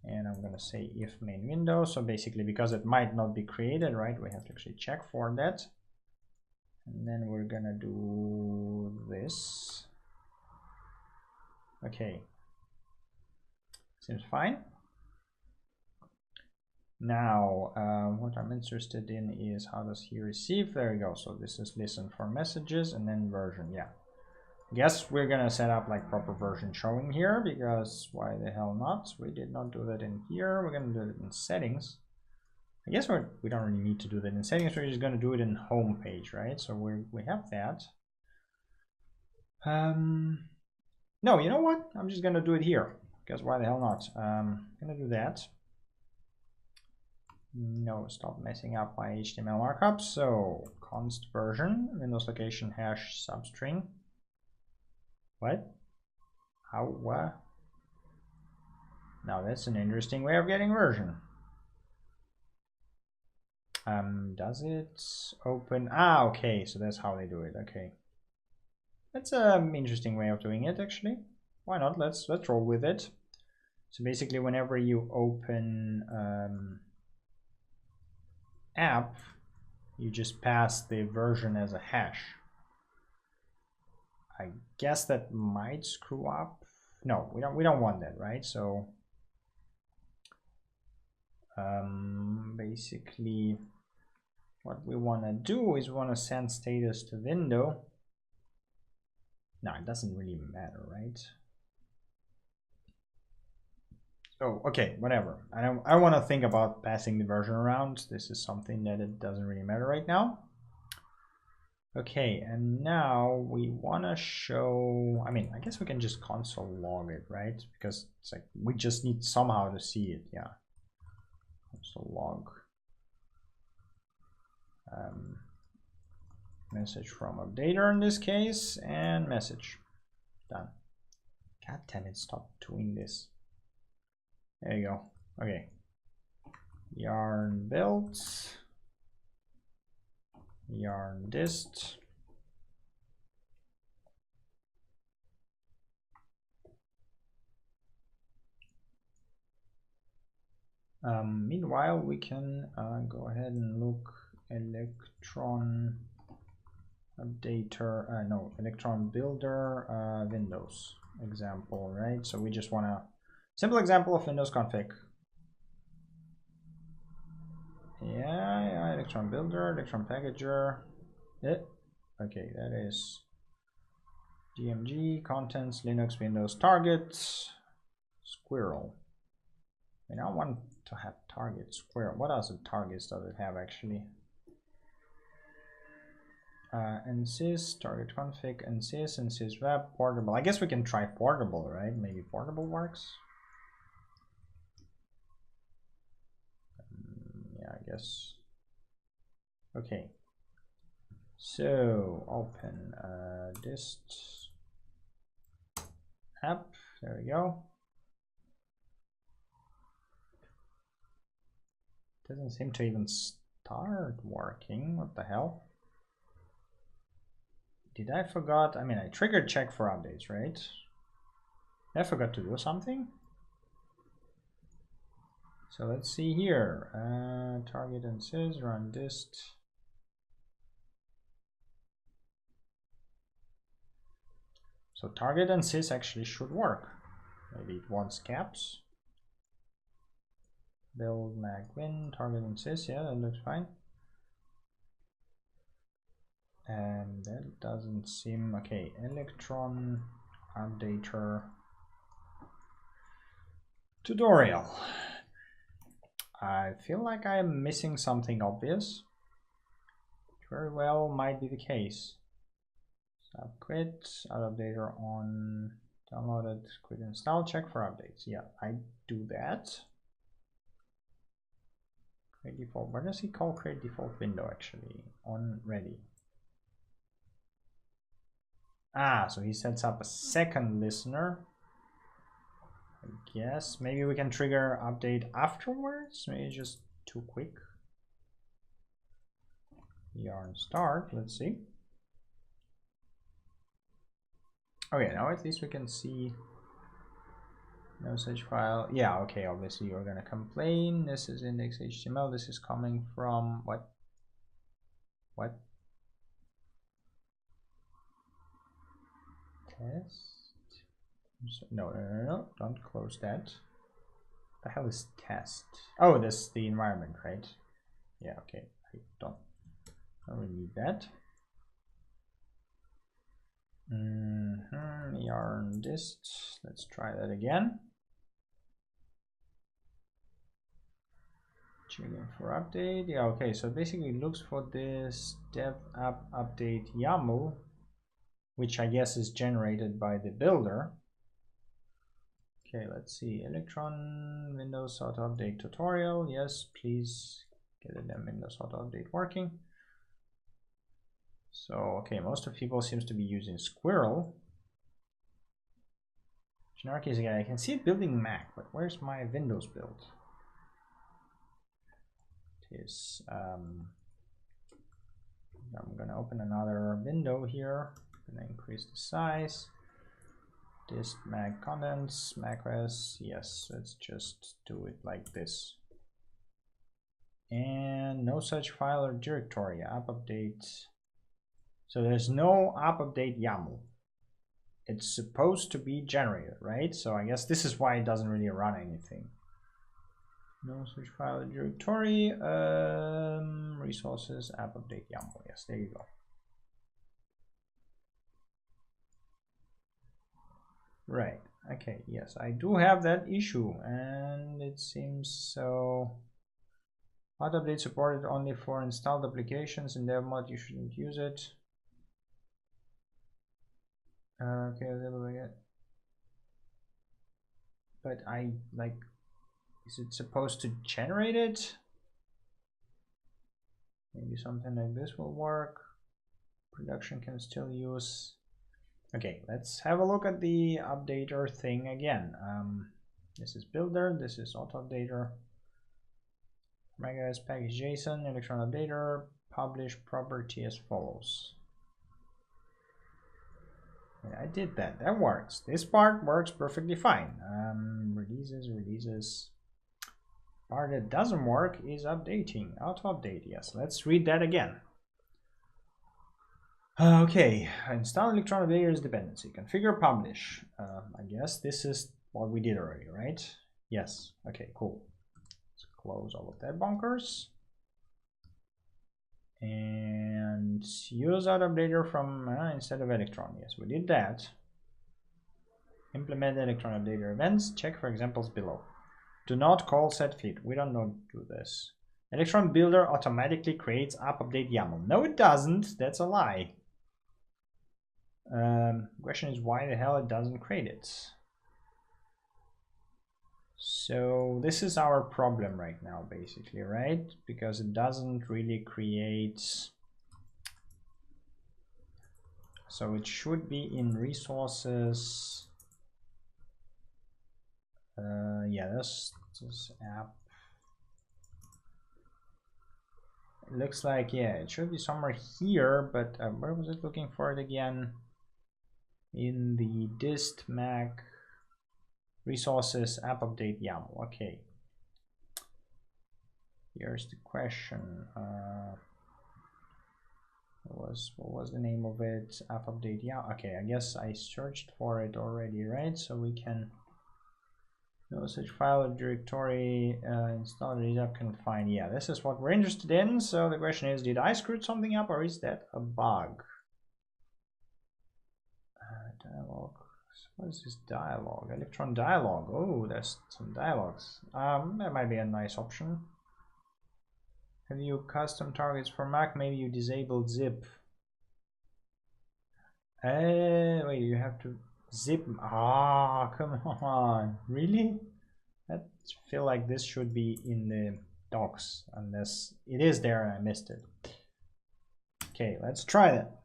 And I'm gonna say if main window. So basically, because it might not be created, right? We have to actually check for that. And then we're gonna do this. Okay, seems fine. Now, what I'm interested in is how does he receive? There we go. So this is listen for messages and then version. Yeah, I guess we're gonna set up like proper version showing here, because why the hell not? We did not do that in here. We're gonna do it in settings. I guess we don't really need to do that in settings. We're just gonna do it in home page, right? So we have that. No, you know what? I'm just gonna do it here, because why the hell not? I'm gonna do that. No, stop messing up my HTML markup. So const version Windows location hash substring. What? How? What? Now that's an interesting way of getting version. Does it open? Ah, okay. So that's how they do it. Okay, that's an interesting way of doing it. Actually, why not? Let's roll with it. So basically, whenever you open app, you just pass the version as a hash. I guess that might screw up. No, we don't want that, right? So basically what we want to do is we want to send status to window. No, it doesn't really matter, right? Oh, okay, whatever. I want to think about passing the version around. This is something that it doesn't really matter right now. Okay, and now we want to show, I mean, I guess we can just console log it, right? Because it's like we just need somehow to see it. Yeah, console log message from updater in this case, and message done. God damn it, stop doing this. There you go. Okay, yarn built, yarn dist. Meanwhile, we can go ahead and look electron updater, no, electron-builder Windows example, right? So we just want a simple example of Windows config. Yeah, electron-builder, electron-packager. Yeah. Okay, that is DMG, contents, Linux, Windows, targets, squirrel. And I want to have target squirrel. What else targets does it have actually? And sys, target config, and sys web, portable. I guess we can try portable, right? Maybe portable works. Yeah, I guess. Okay. So open dist app. There we go. Doesn't seem to even start working. What the hell? Did I forgot? I mean, I triggered check for updates, right? I forgot to do something. So let's see here. Target and sys, run dist. So target and sys actually should work. Maybe it wants caps. Build mag win, target and sys, yeah, that looks fine. And that doesn't seem okay. Electron updater tutorial. I feel like I am missing something obvious. Very well might be the case. Sub quit, updater on, downloaded, quit install, check for updates. Yeah, I do that. Create default. Where does he call create default window actually? On ready. Ah, so he sets up a second listener. I guess maybe we can trigger update afterwards. Maybe just too quick. Yarn start. Let's see. Okay, now at least we can see no such file. Yeah, okay, obviously you're gonna complain. This is index.html. This is coming from what? What? Test? No, don't close that. The hell is test? Oh, this is the environment, right? Yeah, okay. I don't really need that. Yarn dist. Let's try that again. Checking for update. Yeah, okay. So basically it looks for this dev app update YAML, which I guess is generated by the builder. Okay, let's see. Electron Windows auto update tutorial. Yes, please get it in Windows auto update working. So, okay, most of people seems to be using Squirrel. Generic is again. I can see it building Mac, but where's my Windows build? It is. I'm gonna open another window here. I'm gonna increase the size. Dist Mac contents, macOS. Yes, let's just do it like this. And no such file or directory. App update. So there's no app update YAML. It's supposed to be generated, right? So I guess this is why it doesn't really run anything. No such file or directory. Resources, app update YAML. Yes, there you go. Right. Okay. Yes, I do have that issue, and it seems so. Auto update supported only for installed applications in dev mod. You shouldn't use it. Okay, a little bit. But I like, is it supposed to generate it? Maybe something like this will work. Production can still use. Okay, let's have a look at the updater thing again. This is builder, this is auto updater. Mega package JSON, electron updater, publish property as follows. Yeah, I did that. That works. This part works perfectly fine. Releases. Part that doesn't work is updating. Auto update. Yes, let's read that again. Okay, install electron updater's dependency. Configure publish. I guess this is what we did already, right? Yes. Okay, cool. Let's close all of that bunkers. And use auto updater from instead of electron. Yes, we did that. Implement electron updater events. Check for examples below. Do not call setFleet. We don't know to do this. Electron-builder automatically creates app update YAML. No, it doesn't. That's a lie. Question is why the hell it doesn't create it. So this is our problem right now, basically, right? Because it doesn't really create. So it should be in resources. Yeah, this app. It looks like, yeah, it should be somewhere here, but where was it looking for it again? In the dist mac resources app update YAML. Okay. Here's the question. What was the name of it? App update. Yeah. Okay. I guess I searched for it already, right? So we can no such file or directory install the app can find. Yeah, this is what we're interested in. So the question is, did I screw something up or is that a bug? Dialog. What is this dialog? Electron dialog. Oh, there's some dialogues. That might be a nice option. Have you custom targets for Mac? Maybe you disabled zip. Wait, you have to zip. Ah, come on. Really? I feel like this should be in the docs, unless it is there and I missed it. Okay, let's try that.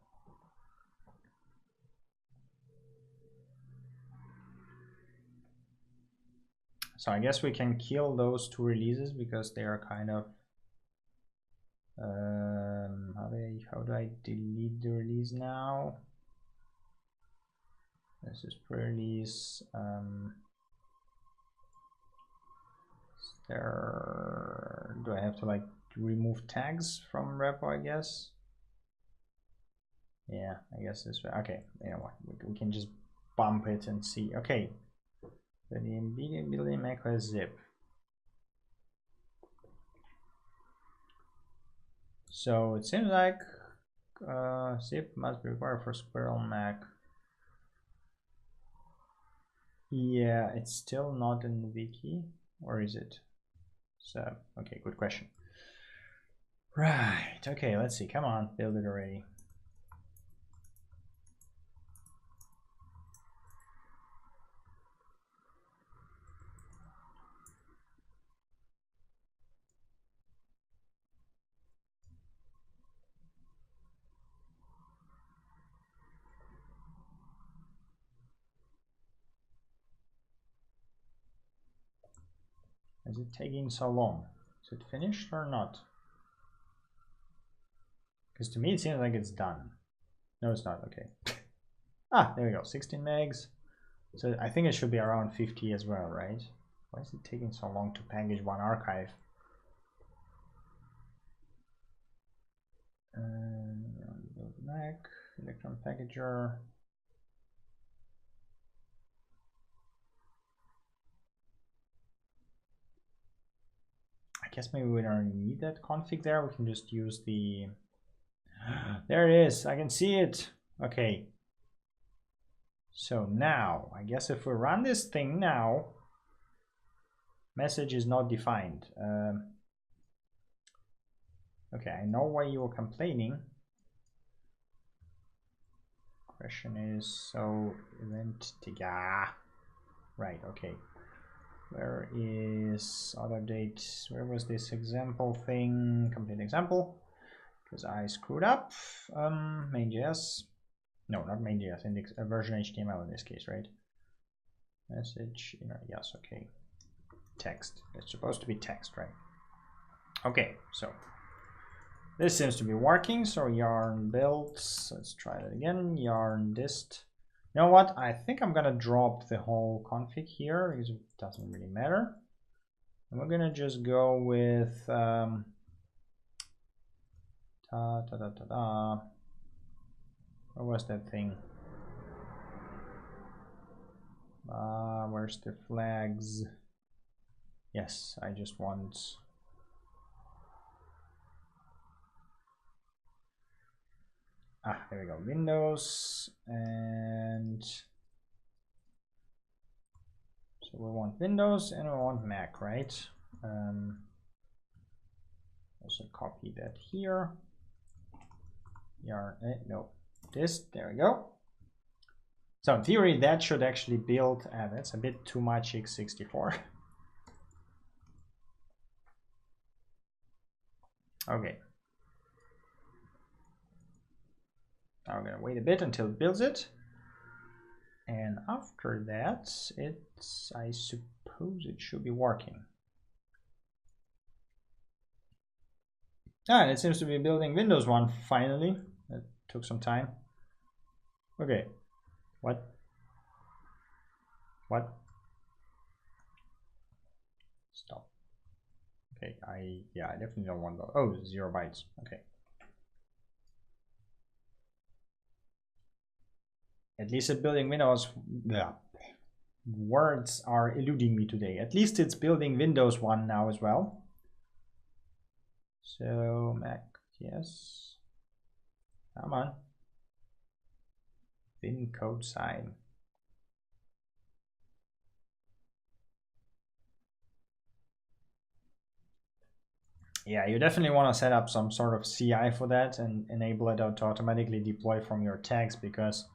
So I guess we can kill those two releases because they are kind of how do I delete the release now? This is pre-release. There, do I have to like remove tags from repo? I guess. Yeah, I guess this way. Okay, you know what? We can just bump it and see. Okay, the embedding building macro zip. So it seems like zip must be required for Squirrel Mac. Yeah, it's still not in the wiki, or is it? So, okay, good question. Right, okay, let's see. Come on, build it already. Is it taking so long? Is it finished or not? Because to me it seems like it's done. No, it's not. Okay. Ah, there we go. 16 megs. So I think it should be around 50 as well, right? Why is it taking so long to package one archive? Mac, Electron packager. I guess maybe we don't need that config there. We can just use the. There it is. I can see it. Okay. So now, I guess if we run this thing now, message is not defined. Okay, I know why you were complaining. Question is, so event tiga. Right, okay. Where is auto update? Where was this example thing? Complete example. Because I screwed up. Main.js. No, not main.js. Index version HTML in this case, right? Message. Yes, okay. Text. It's supposed to be text, right? Okay, so this seems to be working. So yarn builds. Let's try that again. Yarn dist. You know what? I think I'm gonna drop the whole config here because it doesn't really matter. And we're gonna just go with where was that thing? Where's the flags? Yes, I just want there we go. Windows, and so we want Windows and we want Mac, right? Also copy that here. Yarn, no, this, there we go. So in theory, that should actually build, that's a bit too much x64. Okay. Now we're gonna wait a bit until it builds it. And after that, I suppose it should be working. And it seems to be building Windows 1 finally. That took some time. Okay. What? Stop. Okay, I definitely don't want that. Oh, 0 bytes. Okay. At least it's building Windows. Yeah. Words are eluding me today. At least it's building Windows 1 now as well. So Mac, yes. Come on. Thin code sign. Yeah, you definitely want to set up some sort of CI for that and enable it to automatically deploy from your tags, because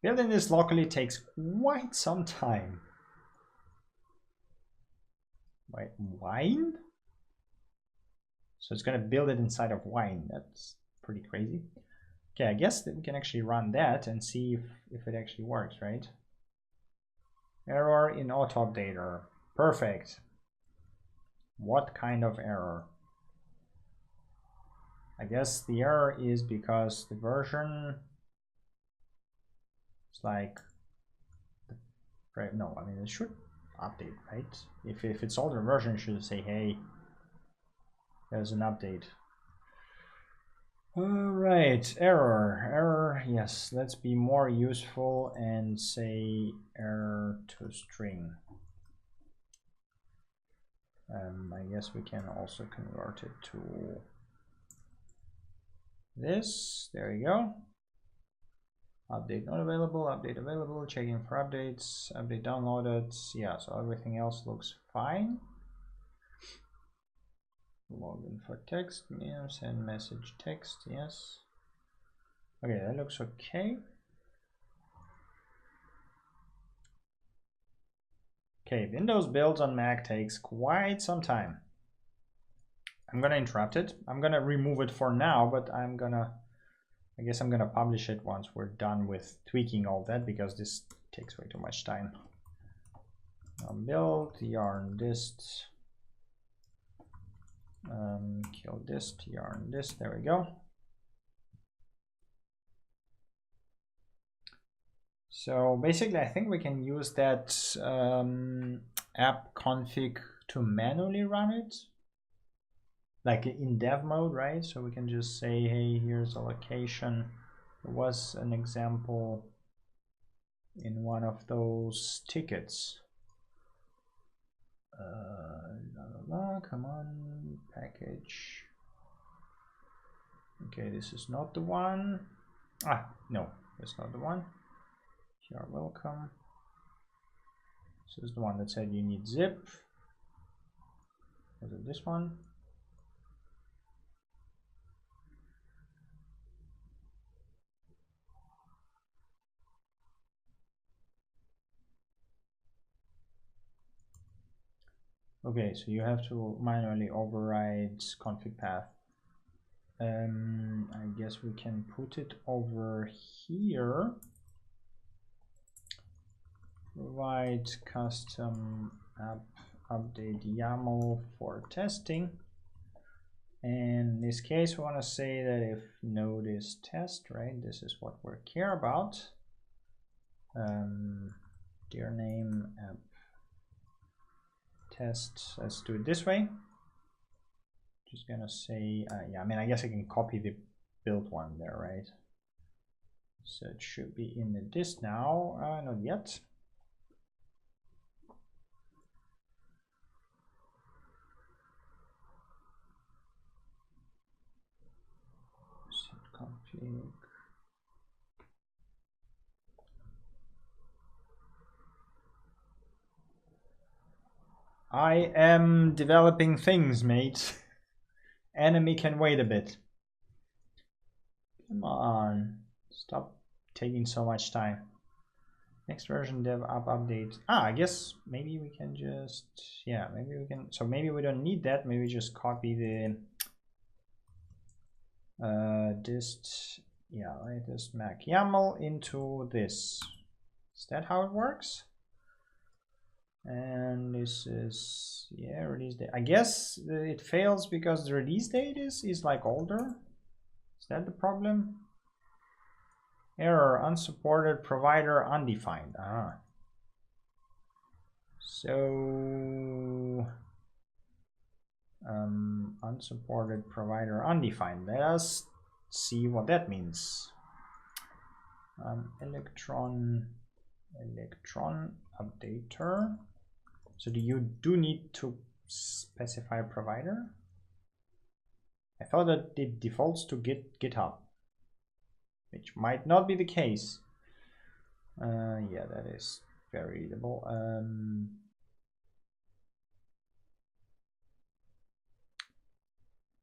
building this locally takes quite some time. Wait, wine? So it's going to build it inside of wine. That's pretty crazy. Okay, I guess that we can actually run that and see if it actually works, right? Error in auto updater. Perfect. What kind of error? I guess the error is because the version is like, right? No, I mean it should update, right? If it's older version, it should say, hey, there's an update. All right, error. Yes, let's be more useful and say error to string. I guess we can also convert it to this. There you go. Update not available, update available, checking for updates, update downloaded. Yeah, so everything else looks fine. Login for text, yeah, send message text, yes. Okay, that looks okay. Okay, Windows builds on Mac takes quite some time. I'm gonna interrupt it. I'm gonna remove it for now, but I guess I'm gonna publish it once we're done with tweaking all that, because this takes way too much time. Build yarn dist, kill dist yarn dist. There we go. So basically, I think we can use that app config to manually run it, like in dev mode, right? So we can just say, hey, here's a location. There was an example in one of those tickets. Come on, package. Okay, this is not the one. No, that's not the one. You are welcome. This is the one that said you need zip. Was it this one? Okay, so you have to manually override config path. I guess we can put it over here. Provide custom app update YAML for testing. And in this case, we want to say that if node is test, right? This is what we care about. Dir name app test. Let's do it this way. Just gonna say, yeah, I mean, I guess I can copy the build one there, right? So it should be in the dist now. Not yet. Set config. I am developing things, mate. Enemy can wait a bit. Come on, stop taking so much time. Next version dev app update. I guess maybe we can just, yeah, maybe we can, so maybe we don't need that. Maybe just copy the dist, yeah, right, this Mac YAML into this. Is that how it works? And this is, yeah, release date. I guess it fails because the release date is like older. Is that the problem? Error, unsupported provider undefined. So unsupported provider undefined. Let us see what that means. Electron updater. So you do need to specify a provider? I thought that it defaults to GitHub, which might not be the case. Yeah, that is very readable.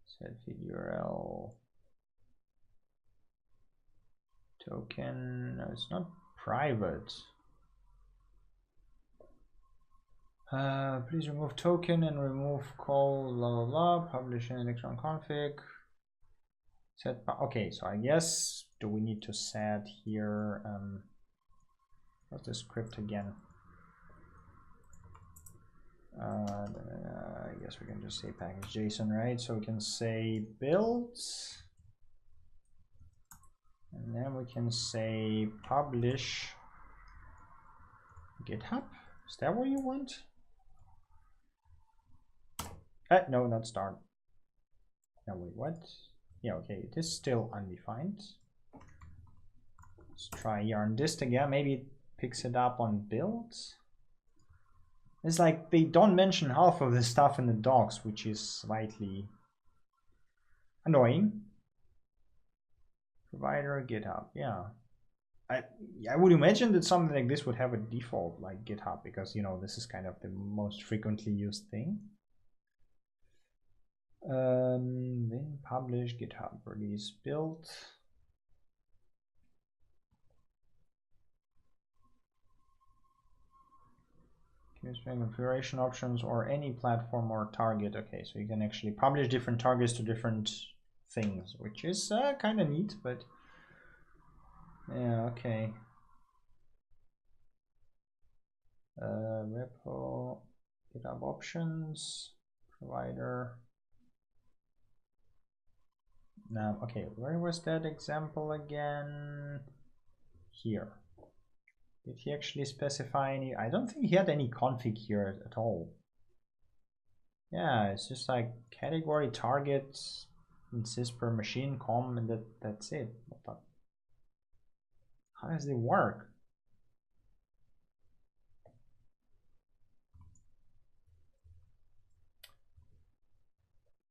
Set URL token. No, it's not private. Please remove token and remove call blah blah blah. Publish in electron config. Set. Okay, so I guess do we need to set here? What's the script again? I guess we can just say package JSON, right? So we can say build, and then we can say publish GitHub. Is that what you want? No, not start. No, wait, what? Yeah, okay, it is still undefined. Let's try yarn dist again. Maybe it picks it up on builds. It's like they don't mention half of the stuff in the docs, which is slightly annoying. Provider GitHub, yeah. I would imagine that something like this would have a default like GitHub, because you know this is kind of the most frequently used thing. Then publish GitHub release build. Configuration options or any platform or target. Okay, so you can actually publish different targets to different things, which is kind of neat, but yeah, okay. Repo, GitHub options, provider. Now, okay, where was that example again? Here. Did he actually specify any? I don't think he had any config here at all. Yeah, it's just like category targets and sys per machine com, and that's it. How does it work?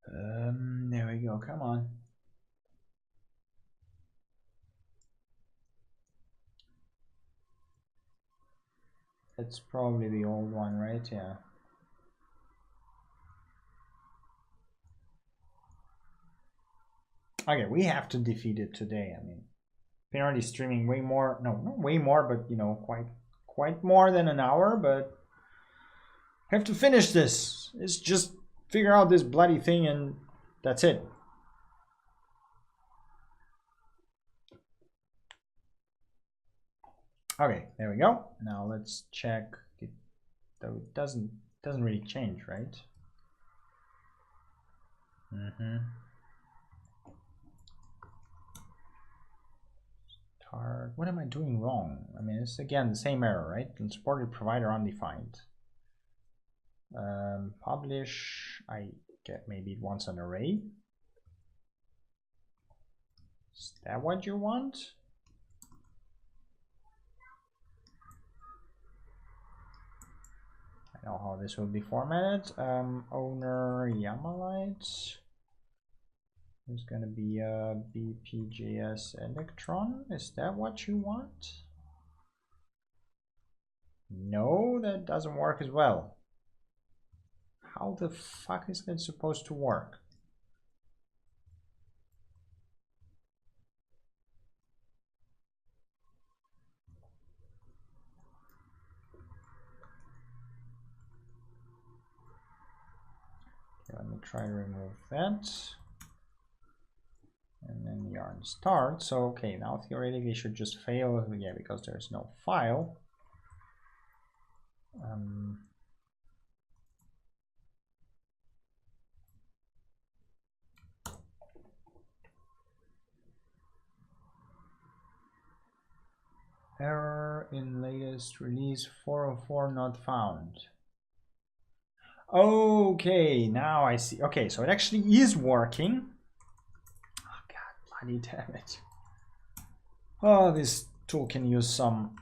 There we go. Come on. That's probably the old one, right? Yeah. Okay, we have to defeat it today. I mean, apparently streaming way more. No, not way more, but you know, quite more than an hour. But I have to finish this. It's just figure out this bloody thing and that's it. Okay, there we go. Now let's check it, though it doesn't really change, right? What am I doing wrong? I mean, it's again the same error, right? Transported provider undefined. Publish, I get maybe it wants an array. Is that what you want? I know how this will be formatted. Owner YAMLite. There's gonna be a BPJS Electron. Is that what you want? No, that doesn't work as well. How the fuck is that supposed to work? Okay, let me try to remove that. And then yarn start. So okay, now theoretically it should just fail, yeah, because there's no file. Error in latest release 404 not found. Okay, now I see. Okay, so it actually is working. Oh god, bloody damn it. Oh, this tool can use some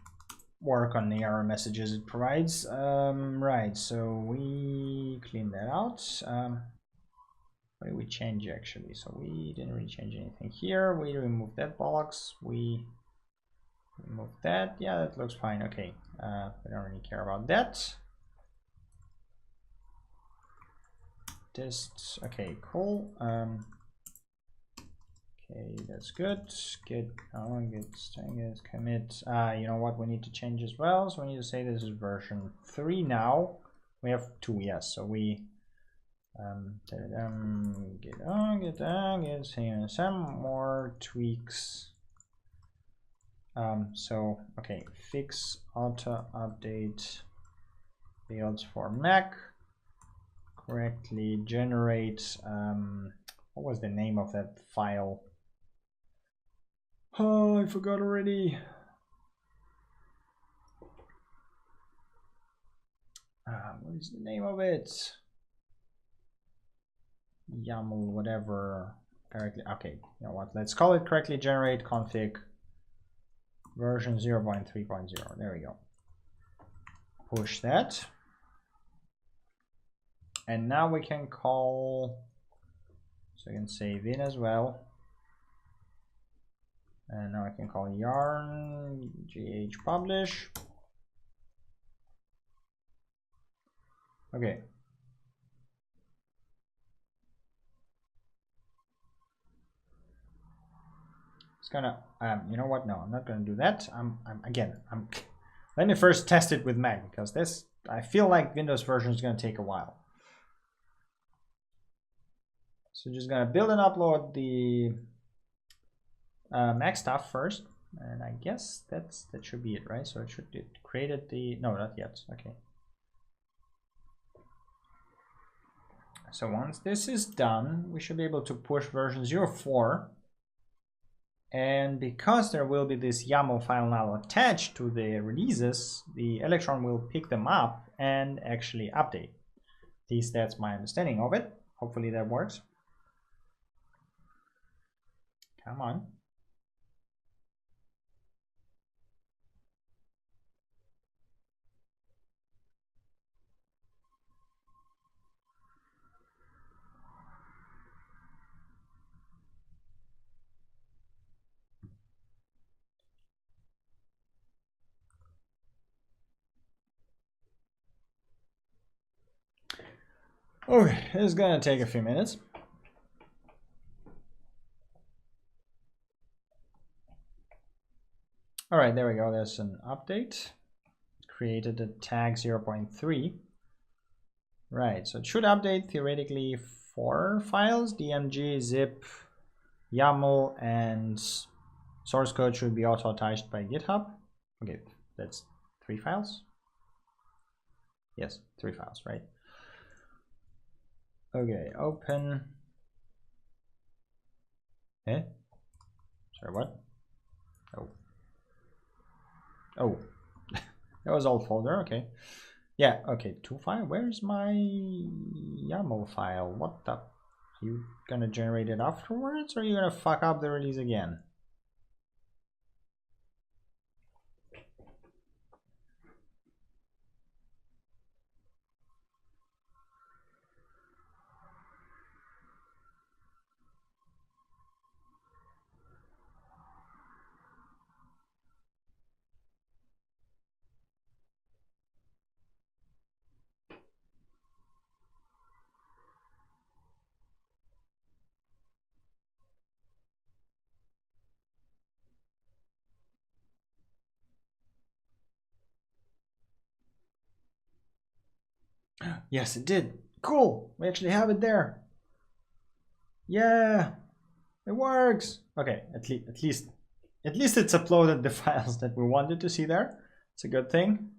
work on the error messages it provides. Right, so we clean that out. What did we change actually? So we didn't really change anything here. We removed that bollocks. We remove that. Yeah, that looks fine. Okay, we don't really care about that. Just okay, cool. Okay, that's good. Git commit. You know what? We need to change as well. So we need to say this is version 3 now. We have 2, yes. So we get some more tweaks. So okay, fix auto update fields for Mac. Correctly generate. What was the name of that file? Oh, I forgot already. What is the name of it? YAML, whatever. Correctly. Okay, you know what? Let's call it correctly generate config version 0.3.0. There we go. Push that. And now we can call, so I can save in as well. And now I can call yarn gh publish. Okay. It's gonna, you know what? No, I'm not gonna do that. Let me first test it with Mac, because this, I feel like Windows version is gonna take a while. So just gonna build and upload the Mac stuff first, and I guess that should be it, right? So it created the, no, not yet. Okay. So once this is done, we should be able to push version 04. And because there will be this YAML file now attached to the releases, the Electron will pick them up and actually update. At least that's my understanding of it. Hopefully that works. Come on. Okay, it's gonna take a few minutes. All right, there we go. There's an update. Created a tag 0.3. Right, so it should update theoretically 4 files: DMG, zip, YAML, and source code should be auto-attached by GitHub. Okay, that's 3 files. Yes, 3 files, right? Okay, open. Eh? Sorry, what? Oh, that was old folder. Okay, yeah. Okay, 2 file. Where's my YAML file? What the? Are you gonna generate it afterwards, or are you gonna fuck up the release again? Yes, it did. Cool. We actually have it there. Yeah, it works. Okay, at least it's uploaded the files that we wanted to see there. It's a good thing.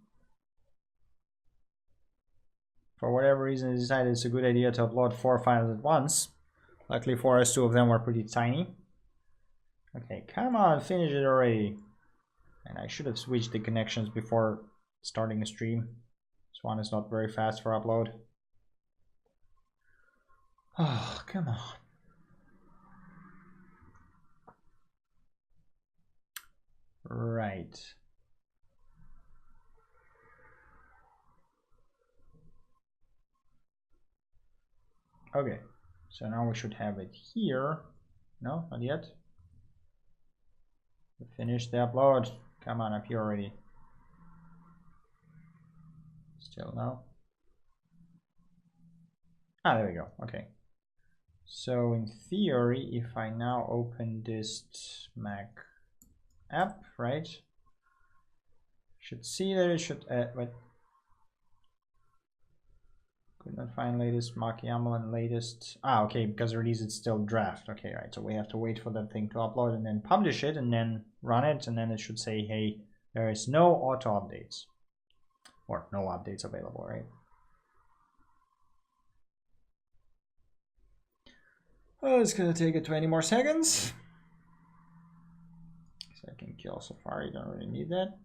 For whatever reason, I decided it's a good idea to upload 4 files at once. Luckily for us, 2 of them were pretty tiny. Okay, come on, finish it already. And I should have switched the connections before starting the stream. This one is not very fast for upload. Oh, come on. Right. Okay, so now we should have it here. No, not yet. We finished the upload. Come on, up here already. Still no. Ah, there we go. Okay. So in theory, if I now open this Mac app, right, should see that it should wait. Could not find latest Mac YAML and latest. Ah, okay, because the release is still draft. Okay, right. So we have to wait for that thing to upload and then publish it and then run it, and then it should say, hey, there is no auto updates or no updates available, right? Oh, it's gonna take it 20 more seconds. So I can kill Safari. Don't really need that.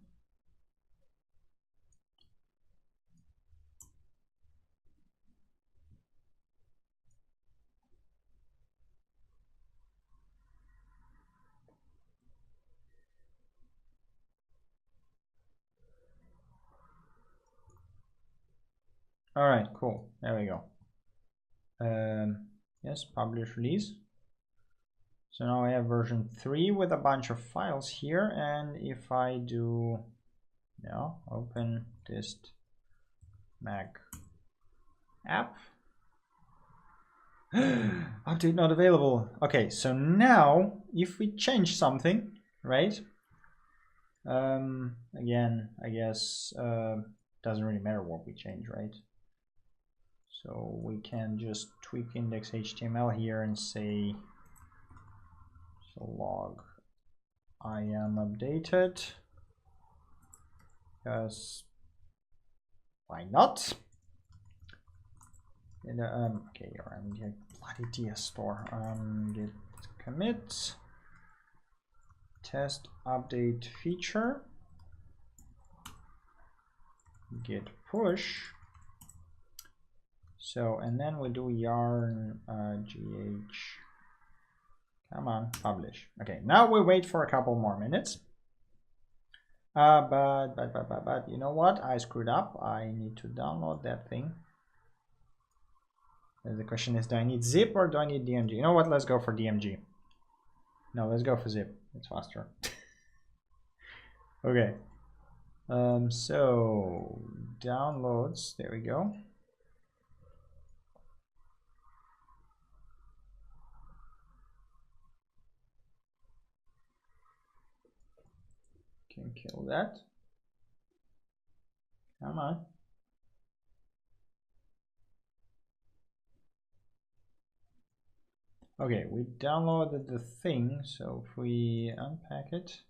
All right, cool. There we go. Yes, publish release. So now I have version 3 with a bunch of files here, and if I do now open this Mac app, update not available. Okay, so now if we change something, right? Again, I guess doesn't really matter what we change, right? So we can just tweak index.html here and say, so log I am updated, because why not? And, okay, or I'm gonna bloody DS store. Git commit test update feature, git push. So, and then we do yarn gh. Come on, publish. Okay, now we wait for a couple more minutes. But you know what? I screwed up. I need to download that thing. The question is, do I need zip or do I need DMG? You know what? Let's go for DMG. No, let's go for zip. It's faster. Okay. So downloads. There we go. Can kill that. Come on. Okay, we downloaded the thing, so if we unpack it,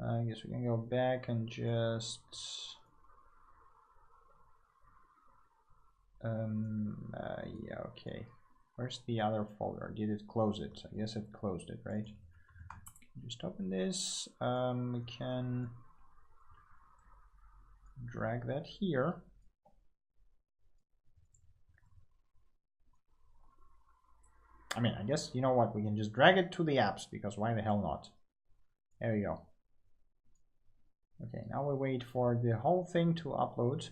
I guess we can go back and just yeah, okay. Where's the other folder? Did it close it? I guess it closed it, right? Just open this. We can drag that here. I mean, I guess, you know what, we can just drag it to the apps, because why the hell not? There we go. Okay, now we wait for the whole thing to upload.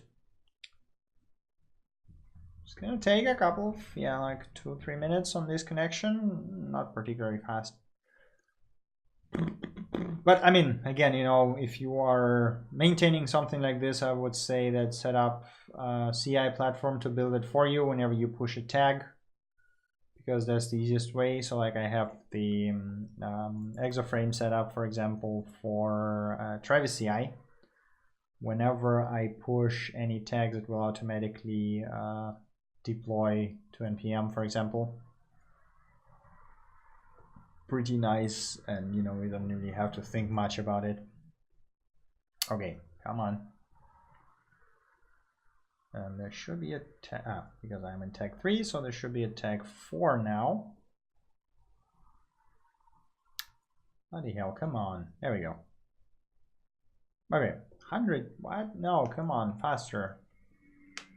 It's gonna take a couple of, yeah, like 2-3 minutes on this connection. Not particularly fast. But I mean, again, you know, if you are maintaining something like this, I would say that set up a CI platform to build it for you whenever you push a tag, because that's the easiest way. So like I have the exoframe set up, for example, for Travis CI. Whenever I push any tags, it will automatically deploy to npm, for example. Pretty nice, and you know, we don't really have to think much about it. Okay, come on. There should be a tag, because I'm in tag 3, so there should be a tag 4 now. Bloody hell, come on. There we go. Okay, 100, what? No, come on, faster.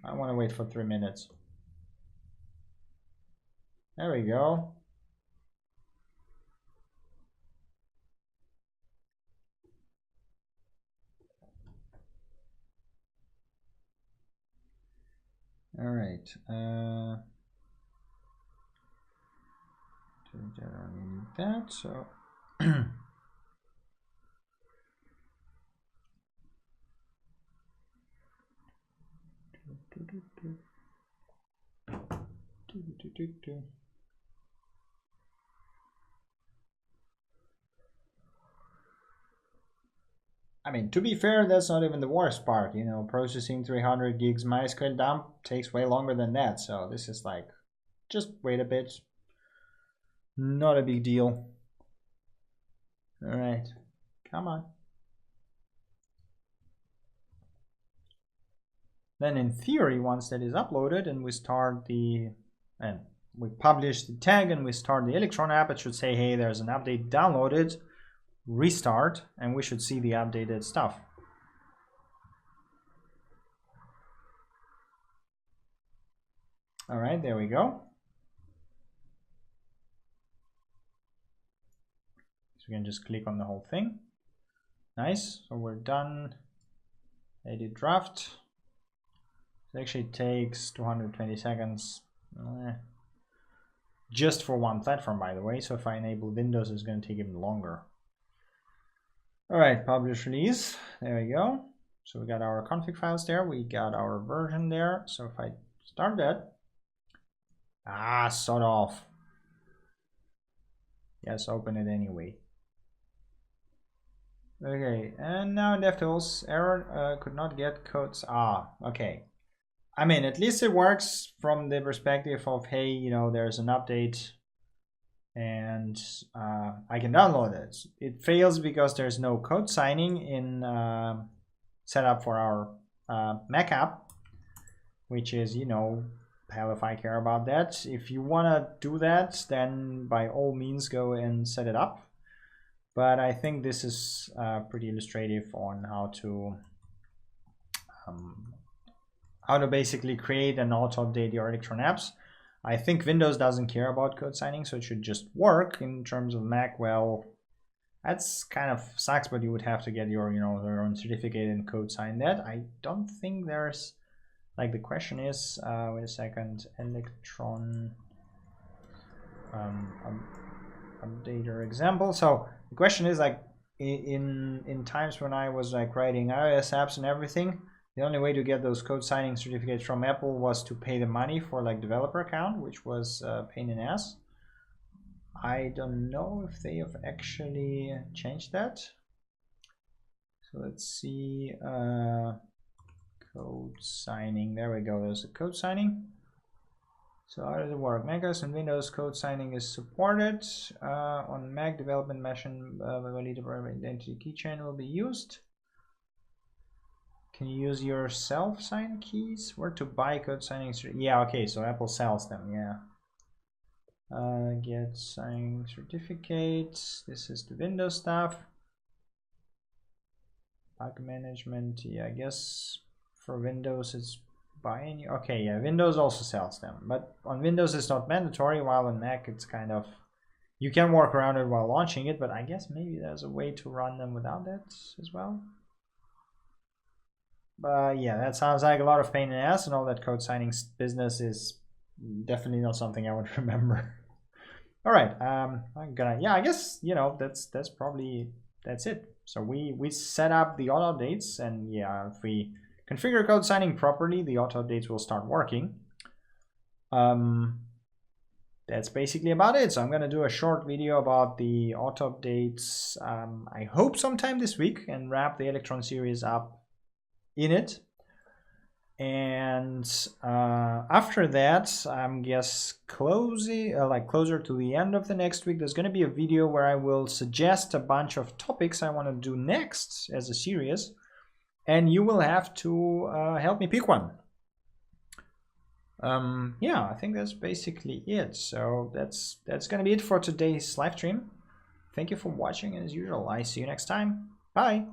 I want to wait for 3 minutes. There we go. All right. I don't need that, so. I mean, to be fair, that's not even the worst part. You know, processing 300 gigs MySQL dump takes way longer than that. So this is like, just wait a bit. Not a big deal. All right, come on. Then in theory, once that is uploaded and we start and we publish the tag and we start the Electron app, it should say, hey, there's an update downloaded, restart, and we should see the updated stuff. All right, there we go. So we can just click on the whole thing. Nice, so we're done. Edit draft. It actually takes 220 seconds. Just for one platform, by the way. So if I enable Windows, it's going to take even longer. All right, publish release. There we go. So we got our config files there. We got our version there. So if I start that. Sort of. Yes, open it anyway. Okay, and now in DevTools, error could not get codes. Okay. I mean, at least it works from the perspective of, hey, you know, there's an update and I can download it. It fails because there's no code signing in set up for our Mac app, which is, you know, hell if I care about that. If you want to do that, then by all means go and set it up. But I think this is pretty illustrative on how to basically create and auto-update your Electron apps. I think Windows doesn't care about code signing, so it should just work. In terms of Mac, well, that's kind of sucks, but you would have to get your, you know, your own certificate and code sign that. I don't think there's, like, the question is, wait a second, Electron updater example. So the question is, like, in times when I was like writing iOS apps and everything, the only way to get those code signing certificates from Apple was to pay the money for like developer account, which was a pain in the ass. I don't know if they have actually changed that. So let's see, code signing. There we go. There's a code signing. So how does it work? macOS and Windows code signing is supported. On Mac development machine, validated identity keychain will be used. Can you use your self-signed keys? Where to buy code signing? Yeah, okay, so Apple sells them, yeah. Get signing certificates. This is the Windows stuff. Bug management, yeah, I guess for Windows it's buying. Okay, yeah, Windows also sells them, but on Windows it's not mandatory, while on Mac it's kind of, you can work around it while launching it, but I guess maybe there's a way to run them without that as well. But yeah, that sounds like a lot of pain in the ass, and all that code signing business is definitely not something I would remember. All right, I'm gonna, yeah, I guess, you know, that's it. So we set up the auto updates, and yeah, if we configure code signing properly, the auto updates will start working. That's basically about it. So I'm gonna do a short video about the auto updates. I hope sometime this week, and wrap the Electron series up in it. And after that, I'm guess closer to the end of the next week, there's going to be a video where I will suggest a bunch of topics I want to do next as a series, and you will have to help me pick one. Yeah, I think that's basically it. So that's going to be it for today's live stream. Thank you for watching, and as usual, I see you next time. Bye.